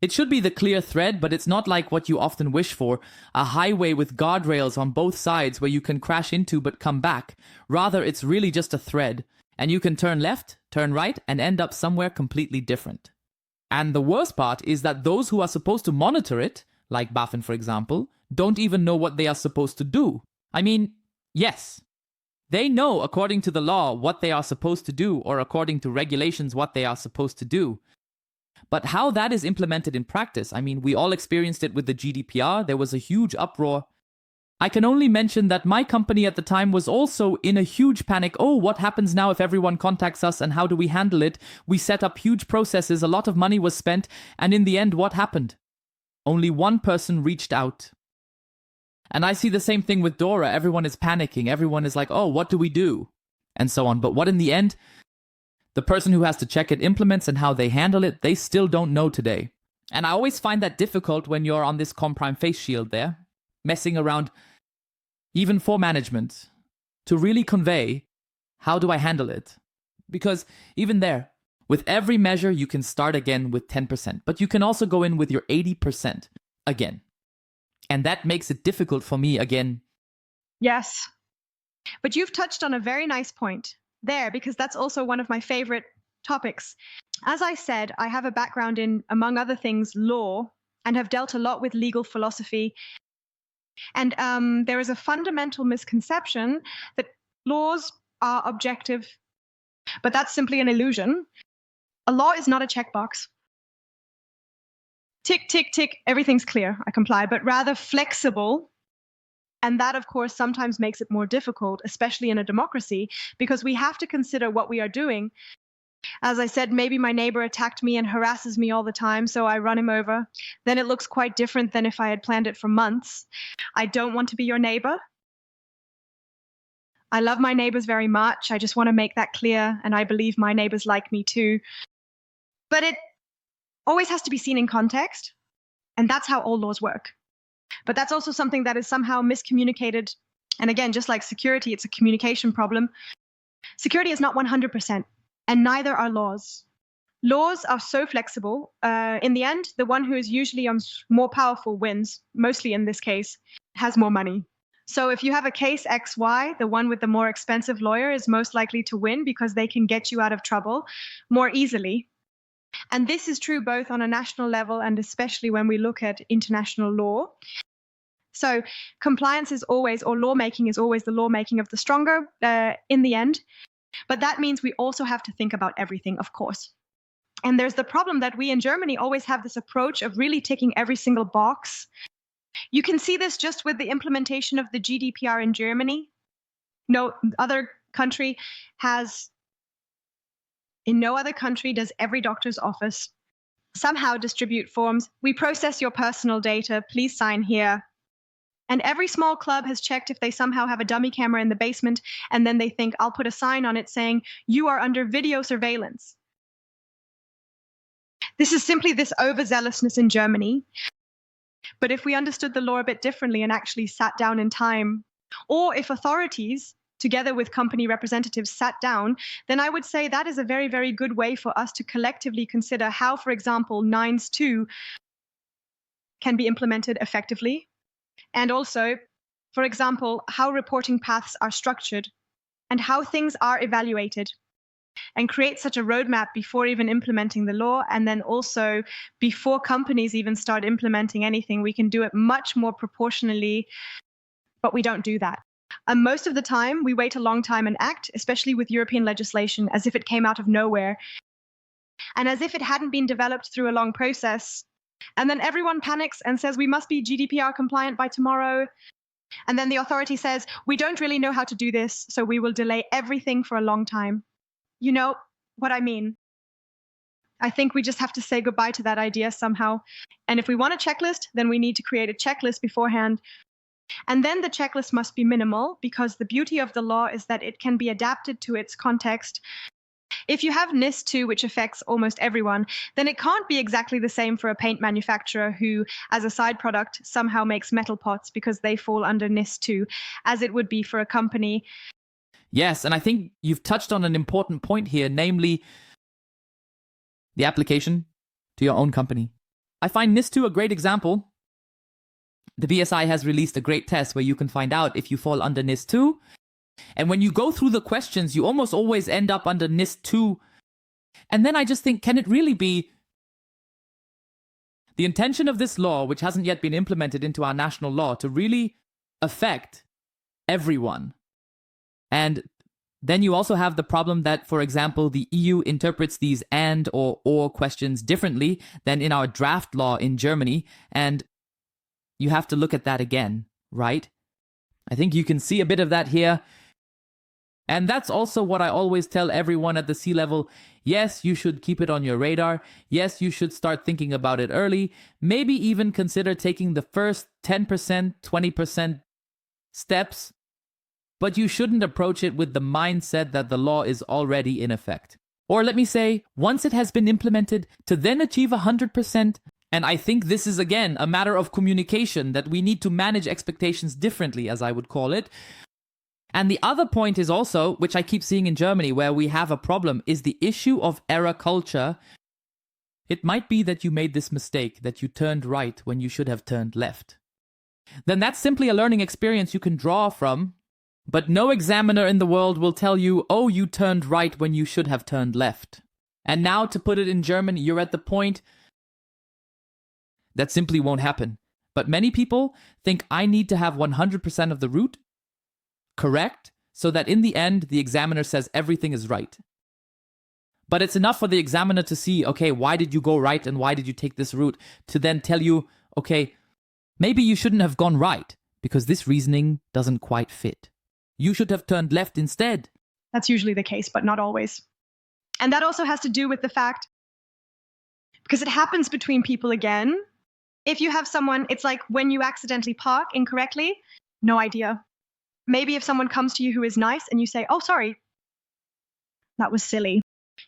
It should be the clear thread, but it's not like what you often wish for, a highway with guardrails on both sides where you can crash into but come back. Rather, it's really just a thread, and you can turn left, turn right, and end up somewhere completely different. And the worst part is that those who are supposed to monitor it, like BaFin for example, don't even know what they are supposed to do. I mean, yes, they know according to the law what they are supposed to do, or according to regulations what they are supposed to do. But how that is implemented in practice, I mean, we all experienced it with the GDPR. There was a huge uproar. I can only mention that my company at the time was also in a huge panic. Oh, what happens now if everyone contacts us, and how do we handle it? We set up huge processes, a lot of money was spent, and in the end, what happened? Only one person reached out. And I see the same thing with DORA. Everyone is panicking. Everyone is like, oh, what do we do? And so on. But what in the end? The person who has to check it implements, and how they handle it, they still don't know today. And I always find that difficult when you're on this Comprime face shield there, messing around, even for management, to really convey, how do I handle it? Because even there, with every measure, you can start again with 10%, but you can also go in with your 80% again. And that makes it difficult for me again. Yes. But you've touched on a very nice point there, because that's also one of my favorite topics. As I said, I have a background in, among other things, law, and have dealt a lot with legal philosophy. And there is a fundamental misconception that laws are objective, but that's simply an illusion. A law is not a checkbox. Tick, tick, tick, everything's clear, I comply, but rather flexible. And that, of course, sometimes makes it more difficult, especially in a democracy, because we have to consider what we are doing. As I said, maybe my neighbor attacked me and harasses me all the time, so I run him over. Then it looks quite different than if I had planned it for months. I don't want to be your neighbor. I love my neighbors very much. I just want to make that clear, and I believe my neighbors like me too. But it always has to be seen in context, and that's how all laws work. But that's also something that is somehow miscommunicated. And again, just like security, it's a communication problem. Security is not 100%, and neither are laws. Laws are so flexible. In the end, the one who is usually more powerful wins, mostly in this case, has more money. So if you have a case XY, the one with the more expensive lawyer is most likely to win because they can get you out of trouble more easily. And this is true both on a national level and especially when we look at international law. So compliance is always, or lawmaking is always the lawmaking of the stronger in the end. But that means we also have to think about everything, of course. And there's the problem that we in Germany always have this approach of really ticking every single box. You can see this just with the implementation of the GDPR in Germany. No other country has... In no other country does every doctor's office somehow distribute forms. We process your personal data. Please sign here. And every small club has checked if they somehow have a dummy camera in the basement, and then they think, I'll put a sign on it saying, you are under video surveillance. This is simply this overzealousness in Germany. But if we understood the law a bit differently and actually sat down in time, or if authorities together with company representatives sat down, then I would say that is a very, very good way for us to collectively consider how, for example, 9s2 can be implemented effectively. And also, for example, how reporting paths are structured and how things are evaluated, and create such a roadmap before even implementing the law. And then also before companies even start implementing anything, we can do it much more proportionally, but we don't do that. Most of the time, we wait a long time and act, especially with European legislation, as if it came out of nowhere and as if it hadn't been developed through a long process. And then everyone panics and says, we must be GDPR compliant by tomorrow. And then the authority says, we don't really know how to do this, so we will delay everything for a long time. You know what I mean? I think we just have to say goodbye to that idea somehow. And if we want a checklist, then we need to create a checklist beforehand. And then the checklist must be minimal, because the beauty of the law is that it can be adapted to its context. If you have NIS2, which affects almost everyone, then it can't be exactly the same for a paint manufacturer who, as a side product, somehow makes metal pots because they fall under NIS2, as it would be for a company. Yes, and I think you've touched on an important point here, namely the application to your own company. I find NIS2 a great example. The BSI has released a great test where you can find out if you fall under NIS2. And when you go through the questions, you almost always end up under NIS2. And then I just think, can it really be the intention of this law, which hasn't yet been implemented into our national law, to really affect everyone? And then you also have the problem that, for example, the EU interprets these and or questions differently than in our draft law in Germany. And you have to look at that again, right? I think you can see a bit of that here. And that's also what I always tell everyone at the C-level. Yes, you should keep it on your radar. Yes, you should start thinking about it early. Maybe even consider taking the first 10%, 20% steps. But you shouldn't approach it with the mindset that the law is already in effect. Or let me say, once it has been implemented, to then achieve 100%. And I think this is, again, a matter of communication, that we need to manage expectations differently, as I would call it. And the other point is also, which I keep seeing in Germany, where we have a problem, is the issue of error culture. It might be that you made this mistake, that you turned right when you should have turned left. Then that's simply a learning experience you can draw from, but no examiner in the world will tell you, oh, you turned right when you should have turned left. And now, to put it in German, you're at the point that simply won't happen. But many people think I need to have 100% of the route correct, so that in the end, the examiner says everything is right. But it's enough for the examiner to see, okay, why did you go right and why did you take this route, to then tell you, okay, maybe you shouldn't have gone right because this reasoning doesn't quite fit. You should have turned left instead. That's usually the case, but not always. And that also has to do with the fact, because it happens between people again. If you have someone, it's like when you accidentally park incorrectly, no idea. Maybe if someone comes to you who is nice and you say, oh, sorry, that was silly.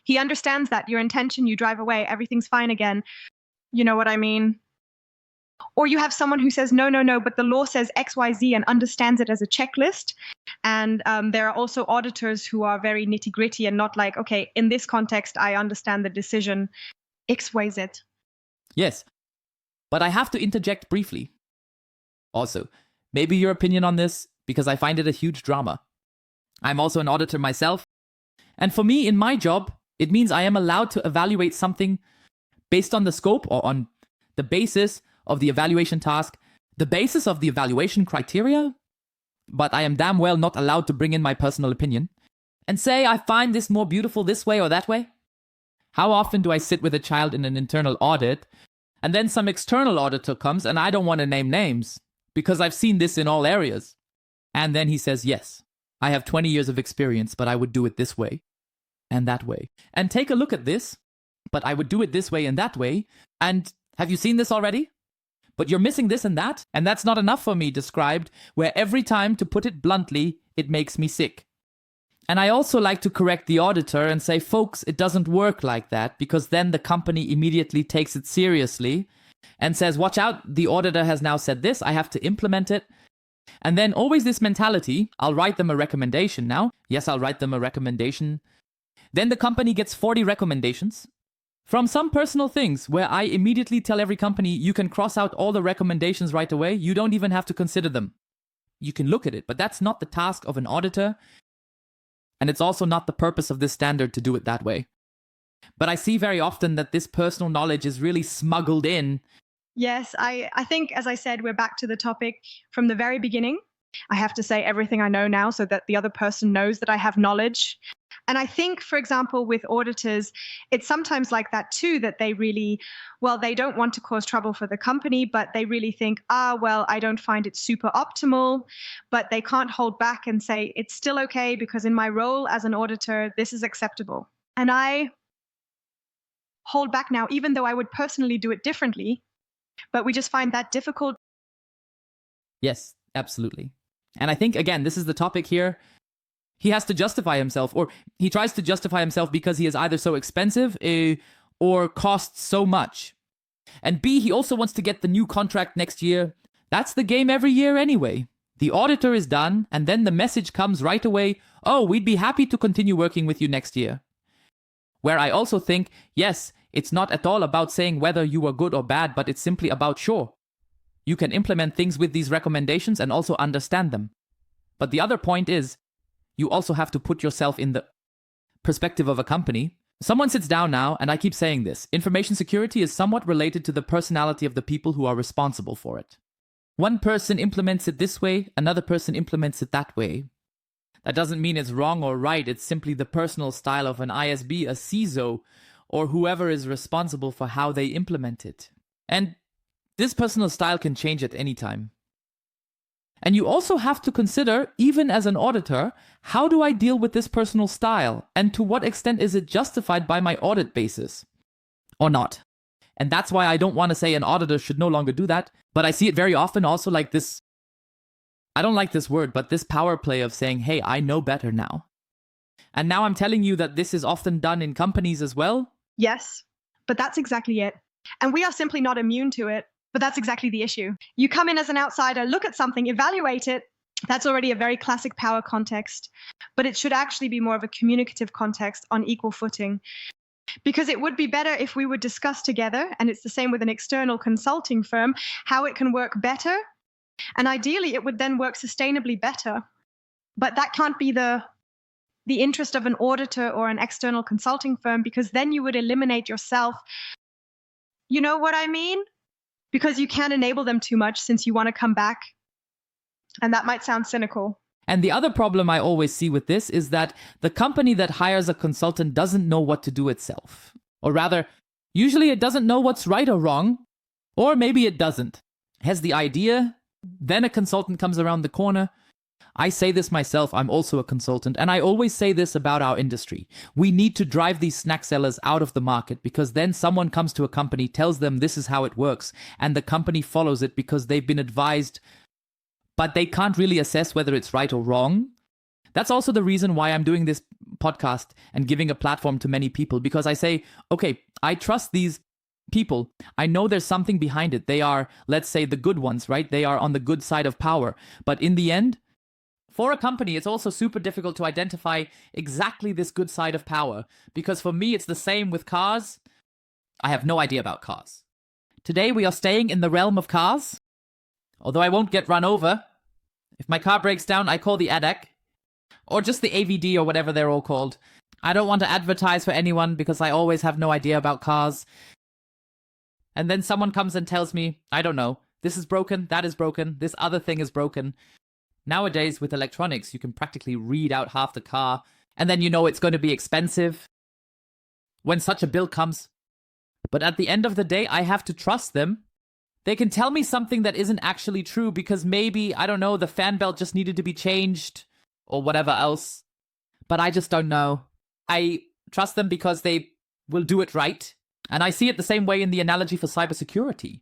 He understands that, your intention, you drive away, everything's fine again. You know what I mean? Or you have someone who says, no, but the law says X, Y, Z and understands it as a checklist. And there are also auditors who are very nitty gritty and not like, okay, in this context, I understand the decision X, Y, Z. Yes, but I have to interject briefly. Also, maybe your opinion on this, because I find it a huge drama. I'm also an auditor myself. And for me, in my job, it means I am allowed to evaluate something based on the scope or on the basis of the evaluation task, the basis of the evaluation criteria. But I am damn well not allowed to bring in my personal opinion and say I find this more beautiful this way or that way. How often do I sit with a child in an internal audit and then some external auditor comes, and I don't want to name names because I've seen this in all areas. And then he says, yes, I have 20 years of experience, but I would do it this way and that way. And take a look at this, but I would do it this way and that way. And have you seen this already? But you're missing this and that. And that's not enough for me described, where every time, to put it bluntly, it makes me sick. And I also like to correct the auditor and say, folks, it doesn't work like that, because then the company immediately takes it seriously and says, watch out, the auditor has now said this, I have to implement it. And then always this mentality, I'll write them a recommendation now. Yes, I'll write them a recommendation. Then the company gets 40 recommendations from some personal things where I immediately tell every company, you can cross out all the recommendations right away. You don't even have to consider them. You can look at it, but that's not the task of an auditor. And it's also not the purpose of this standard to do it that way. But I see very often that this personal knowledge is really smuggled in. Yes, I think, as I said, we're back to the topic from the very beginning. I have to say everything I know now so that the other person knows that I have knowledge. And I think, for example, with auditors, it's sometimes like that too, that they really, well, they don't want to cause trouble for the company, but they really think, well, I don't find it super optimal, but they can't hold back and say, it's still okay because in my role as an auditor, this is acceptable. And I hold back now, even though I would personally do it differently, but we just find that difficult. Yes, absolutely. And I think, again, this is the topic here. He has to justify himself, or he tries to justify himself because he is either so expensive or costs so much. And B, he also wants to get the new contract next year. That's the game every year anyway. The auditor is done, and then the message comes right away, oh, we'd be happy to continue working with you next year. Where I also think, yes, it's not at all about saying whether you are good or bad, but it's simply about, sure, you can implement things with these recommendations and also understand them. But the other point is, you also have to put yourself in the perspective of a company. Someone sits down now, and I keep saying this, information security is somewhat related to the personality of the people who are responsible for it. One person implements it this way, another person implements it that way. That doesn't mean it's wrong or right, it's simply the personal style of an ISB, a CISO, or whoever is responsible for how they implement it. And this personal style can change at any time. And you also have to consider, even as an auditor, how do I deal with this personal style? And to what extent is it justified by my audit basis? Or not? And that's why I don't want to say an auditor should no longer do that. But I see it very often also like this, I don't like this word, but this power play of saying, hey, I know better now. And now I'm telling you that this is often done in companies as well. Yes, but that's exactly it. And we are simply not immune to it. But that's exactly the issue. You come in as an outsider, look at something, evaluate it. That's already a very classic power context. But it should actually be more of a communicative context on equal footing. Because it would be better if we would discuss together, and it's the same with an external consulting firm, how it can work better. And ideally, it would then work sustainably better. But that can't be the interest of an auditor or an external consulting firm, because then you would eliminate yourself. You know what I mean? Because you can't enable them too much since you want to come back. And that might sound cynical. And the other problem I always see with this is that the company that hires a consultant doesn't know what to do itself. Or rather, usually it doesn't know what's right or wrong. Or maybe it doesn't. It has the idea, then a consultant comes around the corner. I say this myself, I'm also a consultant, and I always say this about our industry. We need to drive these snack sellers out of the market, because then someone comes to a company, tells them this is how it works, and the company follows it because they've been advised, but they can't really assess whether it's right or wrong. That's also the reason why I'm doing this podcast and giving a platform to many people, because I say, okay, I trust these people. I know there's something behind it. They are, let's say, the good ones, right? They are on the good side of power. But in the end, for a company, it's also super difficult to identify exactly this good side of power. Because for me, it's the same with cars. I have no idea about cars. Today, we are staying in the realm of cars. Although I won't get run over. If my car breaks down, I call the ADAC. Or just the AVD or whatever they're all called. I don't want to advertise for anyone because I always have no idea about cars. And then someone comes and tells me, I don't know, this is broken, that is broken, this other thing is broken. Nowadays, with electronics, you can practically read out half the car, and then you know it's going to be expensive when such a bill comes. But at the end of the day, I have to trust them. They can tell me something that isn't actually true because maybe, I don't know, the fan belt just needed to be changed or whatever else. But I just don't know. I trust them because they will do it right. And I see it the same way in the analogy for cybersecurity.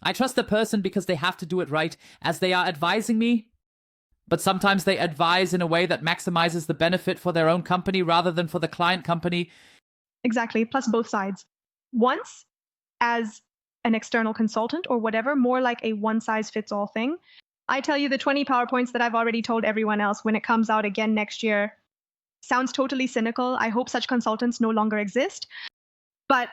I trust the person because they have to do it right as they are advising me. But sometimes they advise in a way that maximizes the benefit for their own company rather than for the client company. Exactly, plus both sides. Once, as an external consultant or whatever, more like a one-size-fits-all thing, I tell you the 20 PowerPoints that I've already told everyone else when it comes out again next year. Sounds totally cynical. I hope such consultants no longer exist. But,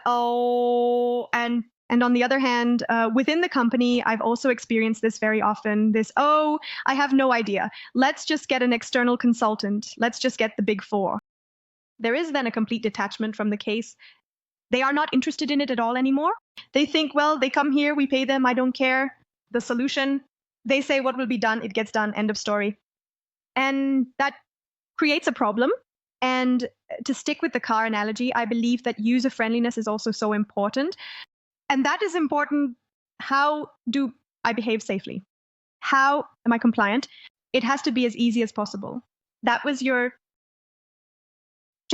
and on the other hand, within the company, I've also experienced this very often. I have no idea. Let's just get an external consultant. Let's just get the big four. There is then a complete detachment from the case. They are not interested in it at all anymore. They think, well, they come here, we pay them, I don't care. The solution, they say what will be done, it gets done, end of story. And that creates a problem. And to stick with the car analogy, I believe that user friendliness is also so important. And that is important. How do I behave safely? How am I compliant? It has to be as easy as possible. That was your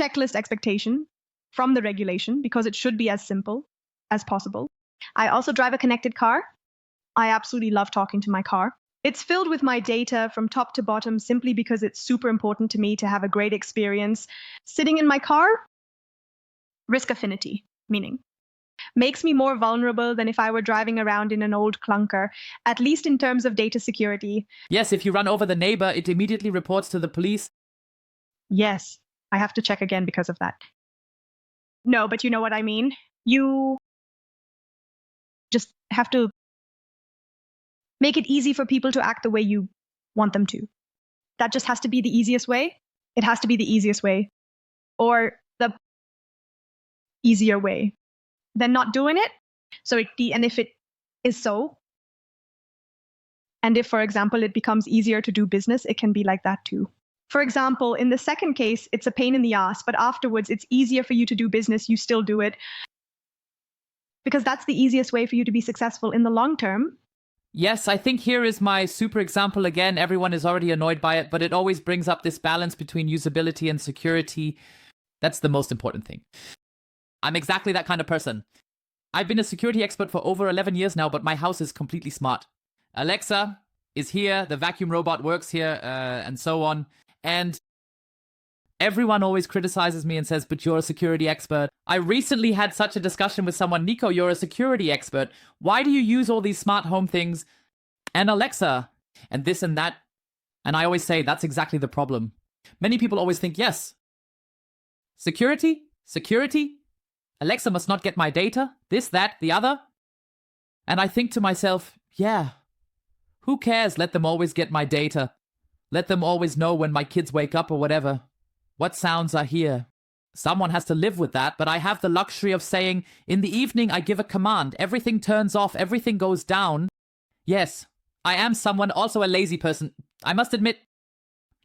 checklist expectation from the regulation, because it should be as simple as possible. I also drive a connected car. I absolutely love talking to my car. It's filled with my data from top to bottom simply because it's super important to me to have a great experience sitting in my car. Risk affinity, meaning makes me more vulnerable than if I were driving around in an old clunker, at least in terms of data security. Yes, if you run over the neighbor, it immediately reports to the police. Yes, I have to check again because of that. No, but you know what I mean. You just have to make it easy for people to act the way you want them to. That just has to be the easiest way. It has to be the easiest way, or the easier way than not doing it. And if it is so, and if, for example, it becomes easier to do business, it can be like that too. For example, in the second case, it's a pain in the ass, but afterwards it's easier for you to do business, you still do it. Because that's the easiest way for you to be successful in the long term. Yes, I think here is my super example again. Everyone is already annoyed by it, but it always brings up this balance between usability and security. That's the most important thing. I'm exactly that kind of person. I've been a security expert for over 11 years now, but my house is completely smart. Alexa is here, the vacuum robot works here, and so on. And everyone always criticizes me and says, but you're a security expert. I recently had such a discussion with someone. Nico, you're a security expert. Why do you use all these smart home things and Alexa and this and that? And I always say, that's exactly the problem. Many people always think, yes, security, Alexa must not get my data, this, that, the other. And I think to myself, yeah, who cares? Let them always get my data. Let them always know when my kids wake up or whatever. What sounds are here? Someone has to live with that, but I have the luxury of saying, in the evening I give a command, everything turns off, everything goes down. Yes, I am someone, also a lazy person. I must admit,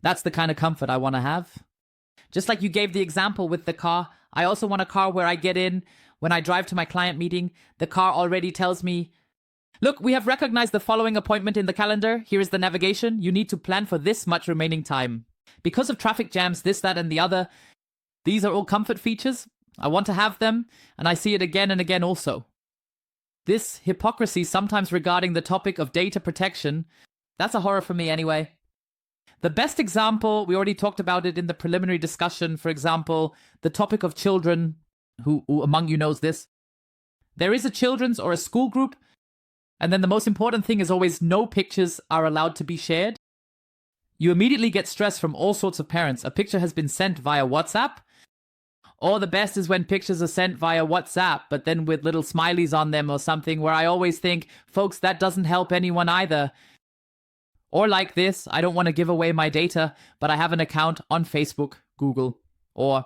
that's the kind of comfort I want to have. Just like you gave the example with the car, I also want a car where I get in, when I drive to my client meeting, the car already tells me, look, we have recognized the following appointment in the calendar. Here is the navigation. You need to plan for this much remaining time. Because of traffic jams, this, that, and the other, these are all comfort features. I want to have them, and I see it again and again also. This hypocrisy sometimes regarding the topic of data protection, that's a horror for me anyway. The best example, we already talked about it in the preliminary discussion, for example, the topic of children, who among you knows this? There is a children's or a school group, and then the most important thing is always no pictures are allowed to be shared. You immediately get stress from all sorts of parents. A picture has been sent via WhatsApp, or the best is when pictures are sent via WhatsApp, but then with little smileys on them or something, where I always think, folks, that doesn't help anyone either. Or like this, I don't want to give away my data, but I have an account on Facebook, Google, or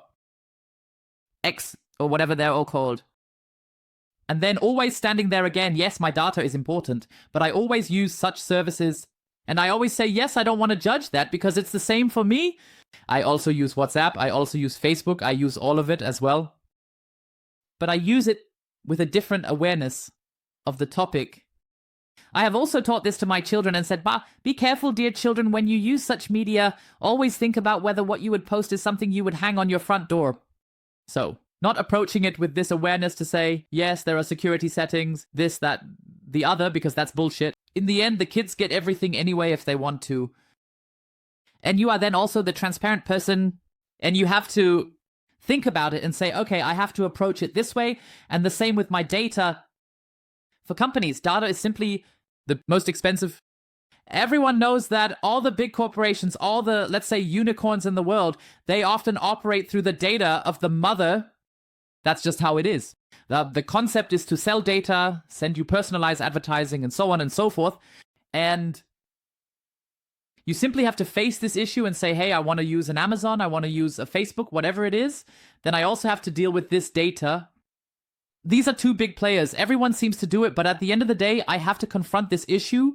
X, or whatever they're all called. And then always standing there again, yes, my data is important, but I always use such services. And I always say, yes, I don't want to judge that because it's the same for me. I also use WhatsApp. I also use Facebook. I use all of it as well. But I use it with a different awareness of the topic. I have also taught this to my children and said, be careful, dear children, when you use such media, always think about whether what you would post is something you would hang on your front door. So, not approaching it with this awareness to say, yes, there are security settings, this, that, the other, because that's bullshit. In the end, the kids get everything anyway if they want to. And you are then also the transparent person, and you have to think about it and say, okay, I have to approach it this way. And the same with my data. For companies, data is simply the most expensive. Everyone knows that all the big corporations, all the, let's say, unicorns in the world, they often operate through the data of the mother. That's just how it is. The concept is to sell data, send you personalized advertising, and so on and so forth. And you simply have to face this issue and say, hey, I want to use an Amazon, I want to use a Facebook, whatever it is. Then I also have to deal with this data. These are two big players. Everyone seems to do it, but at the end of the day, I have to confront this issue,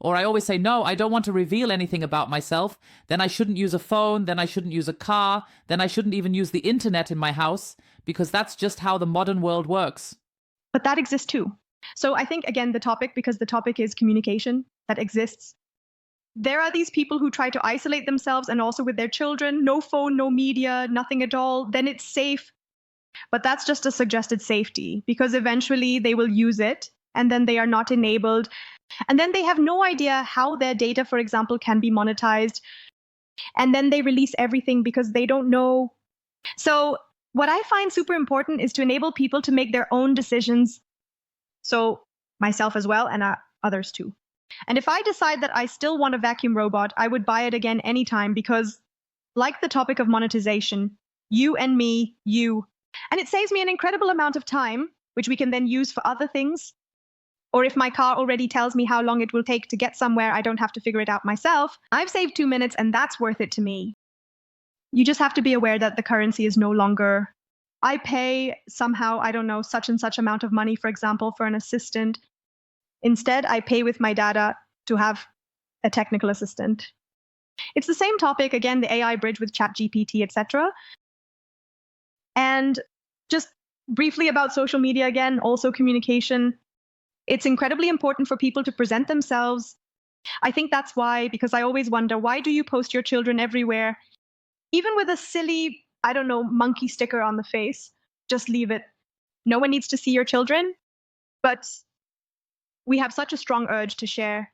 Or I always say, no, I don't want to reveal anything about myself. Then I shouldn't use a phone. Then I shouldn't use a car. Then I shouldn't even use the internet in my house, because that's just how the modern world works. But that exists too. So I think, again, because the topic is communication that exists. There are these people who try to isolate themselves, and also with their children, no phone, no media, nothing at all. Then it's safe. But that's just a suggested safety, because eventually they will use it and then they are not enabled. And then they have no idea how their data, for example, can be monetized. And then they release everything because they don't know. So what I find super important is to enable people to make their own decisions. So myself as well, and others too. And if I decide that I still want a vacuum robot, I would buy it again anytime, because like the topic of monetization, you and me, and it saves me an incredible amount of time, which we can then use for other things. Or if my car already tells me how long it will take to get somewhere, I don't have to figure it out myself. I've saved 2 minutes, and that's worth it to me. You just have to be aware that the currency is no longer, I pay somehow, I don't know, such and such amount of money, for example, for an assistant. Instead, I pay with my data to have a technical assistant. It's the same topic, again, the AI bridge with ChatGPT, etc. And just briefly about social media again, also communication. It's incredibly important for people to present themselves. I think that's why, because I always wonder, why do you post your children everywhere? Even with a silly, I don't know, monkey sticker on the face, just leave it. No one needs to see your children, but we have such a strong urge to share.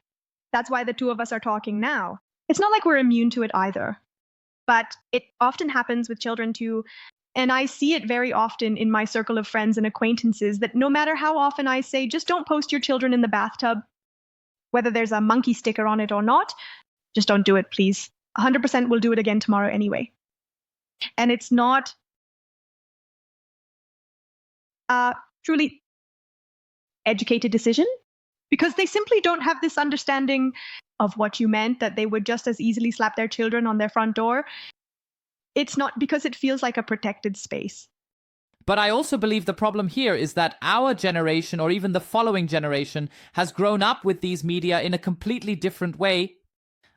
That's why the two of us are talking now. It's not like we're immune to it either, but it often happens with children too. And I see it very often in my circle of friends and acquaintances that no matter how often I say, just don't post your children in the bathtub, whether there's a monkey sticker on it or not, just don't do it, please. 100% will do it again tomorrow anyway. And it's not a truly educated decision, because they simply don't have this understanding of what you meant, that they would just as easily slap their children on their front door. It's not, because it feels like a protected space. But I also believe the problem here is that our generation, or even the following generation, has grown up with these media in a completely different way.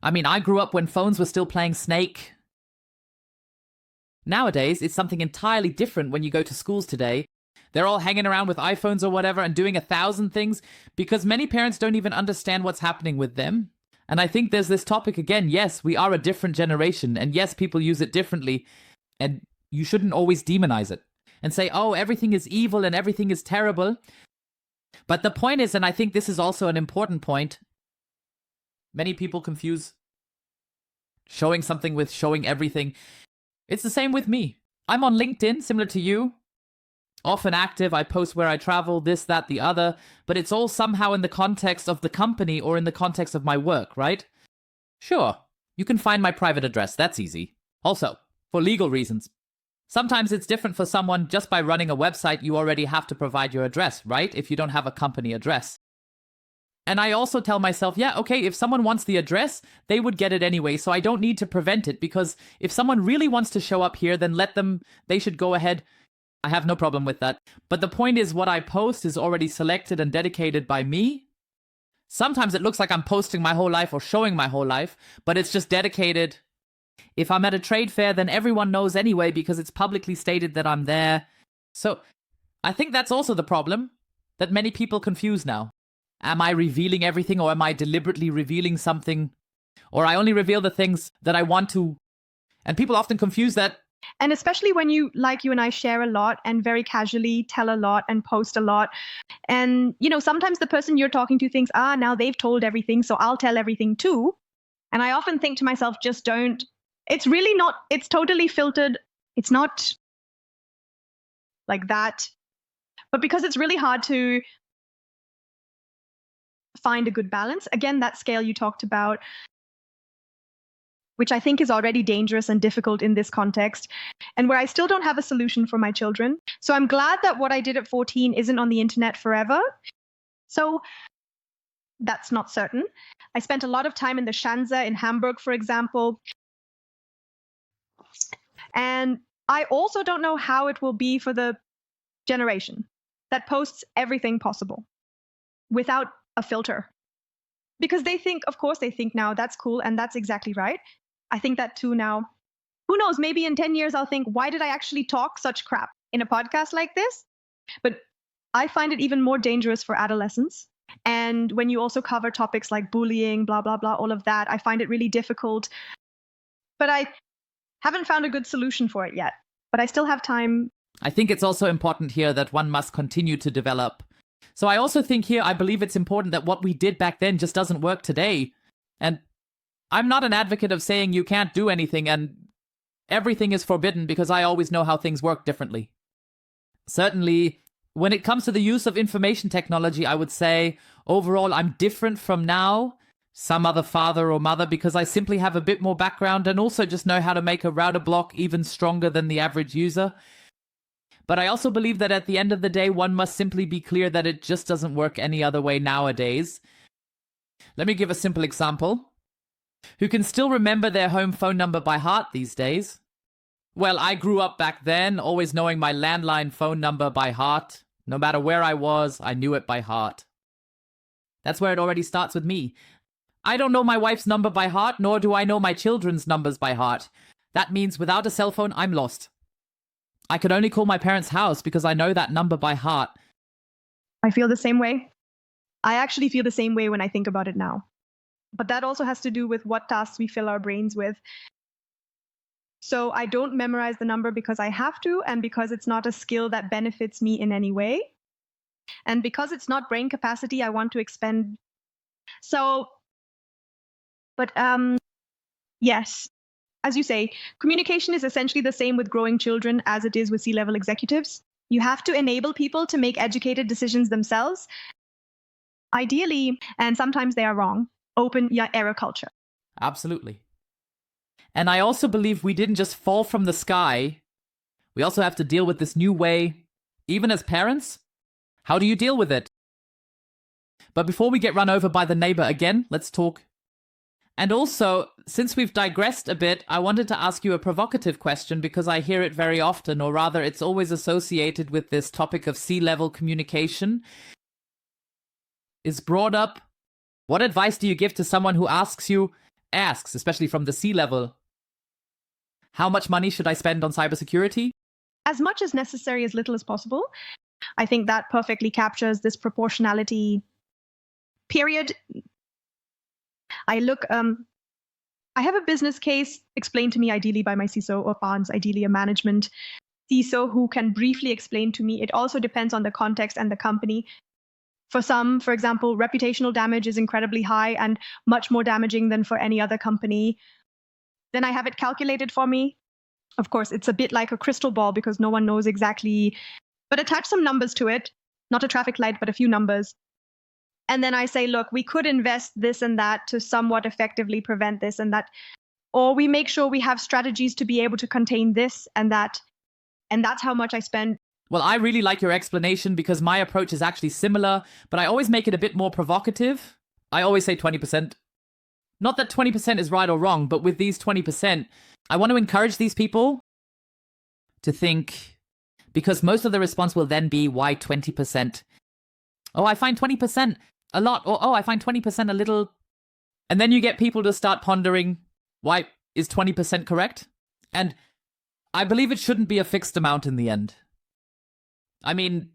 I mean, I grew up when phones were still playing Snake. Nowadays, it's something entirely different when you go to schools today. They're all hanging around with iPhones or whatever and doing 1,000 things, because many parents don't even understand what's happening with them. And I think there's this topic again. Yes, we are a different generation, and yes, people use it differently, and you shouldn't always demonize it and say, oh, everything is evil and everything is terrible. But the point is, and I think this is also an important point, many people confuse showing something with showing everything. It's the same with me. I'm on LinkedIn, similar to you. Often active, I post where I travel, this, that, the other, but it's all somehow in the context of the company or in the context of my work, right? Sure, you can find my private address, that's easy. Also, for legal reasons. Sometimes it's different for someone. Just by running a website, you already have to provide your address, right? If you don't have a company address. And I also tell myself, yeah, okay, if someone wants the address, they would get it anyway, so I don't need to prevent it, because if someone really wants to show up here, then they should go ahead. I have no problem with that. But the point is, what I post is already selected and dedicated by me. Sometimes it looks like I'm posting my whole life or showing my whole life, but it's just dedicated. If I'm at a trade fair, then everyone knows anyway, because it's publicly stated that I'm there. So I think that's also the problem that many people confuse now. Am I revealing everything, or am I deliberately revealing something? Or I only reveal the things that I want to. And people often confuse that. And especially when you and I share a lot and very casually tell a lot and post a lot. And, sometimes the person you're talking to thinks, now they've told everything, so I'll tell everything too. And I often think to myself, just don't. It's really not, it's totally filtered. It's not like that. But because it's really hard to find a good balance, again, that scale you talked about, which I think is already dangerous and difficult in this context, and where I still don't have a solution for my children. So I'm glad that what I did at 14 isn't on the internet forever. So that's not certain. I spent a lot of time in the Schanze in Hamburg, for example. And I also don't know how it will be for the generation that posts everything possible without a filter. Because they think, of course, they think now that's cool and that's exactly right. I think that too now. Who knows, maybe in 10 years I'll think, why did I actually talk such crap in a podcast like this? But I find it even more dangerous for adolescents. And when you also cover topics like bullying, blah, blah, blah, all of that, I find it really difficult. But I haven't found a good solution for it yet. But I still have time. I think it's also important here that one must continue to develop. So I also think here, I believe it's important that what we did back then just doesn't work today. And I'm not an advocate of saying you can't do anything and everything is forbidden, because I always know how things work differently. Certainly, when it comes to the use of information technology, I would say overall I'm different from now some other father or mother, because I simply have a bit more background and also just know how to make a router block even stronger than the average user. But I also believe that at the end of the day, one must simply be clear that it just doesn't work any other way nowadays. Let me give a simple example. Who can still remember their home phone number by heart these days? Well, I grew up back then, always knowing my landline phone number by heart. No matter where I was, I knew it by heart. That's where it already starts with me. I don't know my wife's number by heart, nor do I know my children's numbers by heart. That means without a cell phone, I'm lost. I could only call my parents' house because I know that number by heart. I feel the same way. I actually feel the same way when I think about it now. But that also has to do with what tasks we fill our brains with. So I don't memorize the number because I have to, and because it's not a skill that benefits me in any way. And because it's not brain capacity I want to expend. So, but yes, as you say, communication is essentially the same with growing children as it is with C-level executives. You have to enable people to make educated decisions themselves, ideally, and sometimes they are wrong. Open error culture. Absolutely. And I also believe we didn't just fall from the sky. We also have to deal with this new way, even as parents. How do you deal with it? But before we get run over by the neighbor again, let's talk. And also, since we've digressed a bit, I wanted to ask you a provocative question, because I hear it very often, or rather it's always associated with this topic of C-level communication. Is brought up, what advice do you give to someone who asks, especially from the C-level, how much money should I spend on cybersecurity? As much as necessary, as little as possible. I think that perfectly captures this proportionality period. I have a business case explained to me ideally by my CISO, or perhaps ideally a management CISO who can briefly explain to me. It also depends on the context and the company. For some, for example, reputational damage is incredibly high and much more damaging than for any other company. Then I have it calculated for me. Of course, it's a bit like a crystal ball because no one knows exactly, but attach some numbers to it, not a traffic light, but a few numbers. And then I say, look, we could invest this and that to somewhat effectively prevent this and that, or we make sure we have strategies to be able to contain this and that. And that's how much I spend. Well, I really like your explanation because my approach is actually similar, but I always make it a bit more provocative. I always say 20%. Not that 20% is right or wrong, but with these 20%, I want to encourage these people to think, because most of the response will then be, why 20%? Oh, I find 20% a lot, or oh, I find 20% a little. And then you get people to start pondering, why is 20% correct? And I believe it shouldn't be a fixed amount in the end. I mean,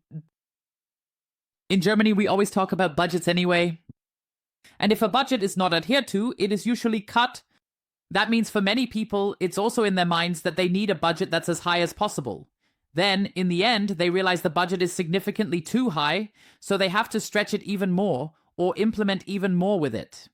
in Germany, we always talk about budgets anyway. And if a budget is not adhered to, it is usually cut. That means for many people, it's also in their minds that they need a budget that's as high as possible. Then, in the end, they realize the budget is significantly too high, so they have to stretch it even more or implement even more with it.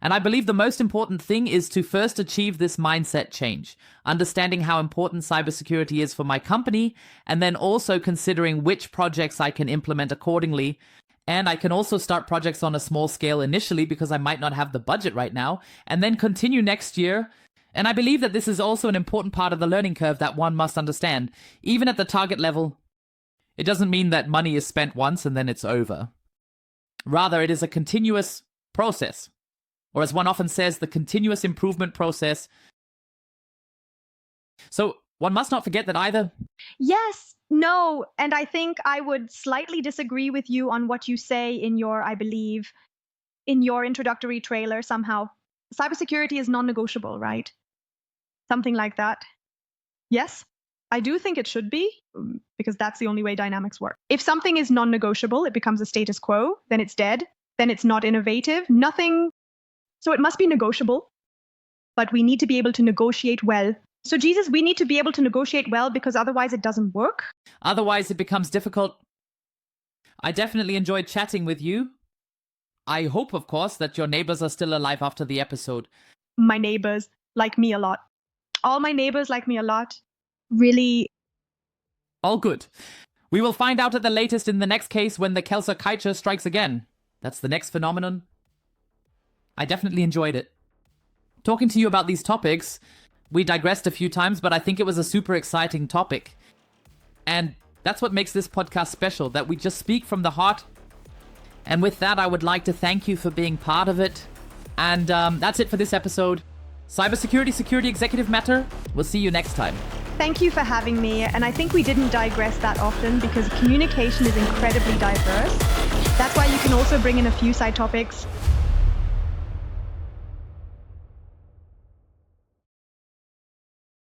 And I believe the most important thing is to first achieve this mindset change, understanding how important cybersecurity is for my company, and then also considering which projects I can implement accordingly. And I can also start projects on a small scale initially because I might not have the budget right now, and then continue next year. And I believe that this is also an important part of the learning curve that one must understand. Even at the target level, it doesn't mean that money is spent once and then it's over. Rather, it is a continuous process. Or as one often says, the continuous improvement process. So one must not forget that either. Yes, no, and I think I would slightly disagree with you on what you say in your, I believe, in your introductory trailer somehow. Cybersecurity is non-negotiable, right? Something like that. Yes, I do think it should be, because that's the only way dynamics work. If something is non-negotiable, it becomes a status quo, then it's dead, then it's not innovative, nothing. So it must be negotiable, but we need to be able to negotiate well. So Jesus, we need to be able to negotiate well because otherwise it doesn't work. Otherwise it becomes difficult. I definitely enjoyed chatting with you. I hope, of course, that your neighbors are still alive after the episode. My neighbors like me a lot. All my neighbors like me a lot. Really. All good. We will find out at the latest in the next case when the Chefsache strikes again. That's the next phenomenon. I definitely enjoyed it. Talking to you about these topics, we digressed a few times, but I think it was a super exciting topic. And that's what makes this podcast special, that we just speak from the heart. And with that, I would like to thank you for being part of it. And that's it for this episode. Cybersecurity, Security Executive Matter. We'll see you next time. Thank you for having me. And I think we didn't digress that often because communication is incredibly diverse. That's why you can also bring in a few side topics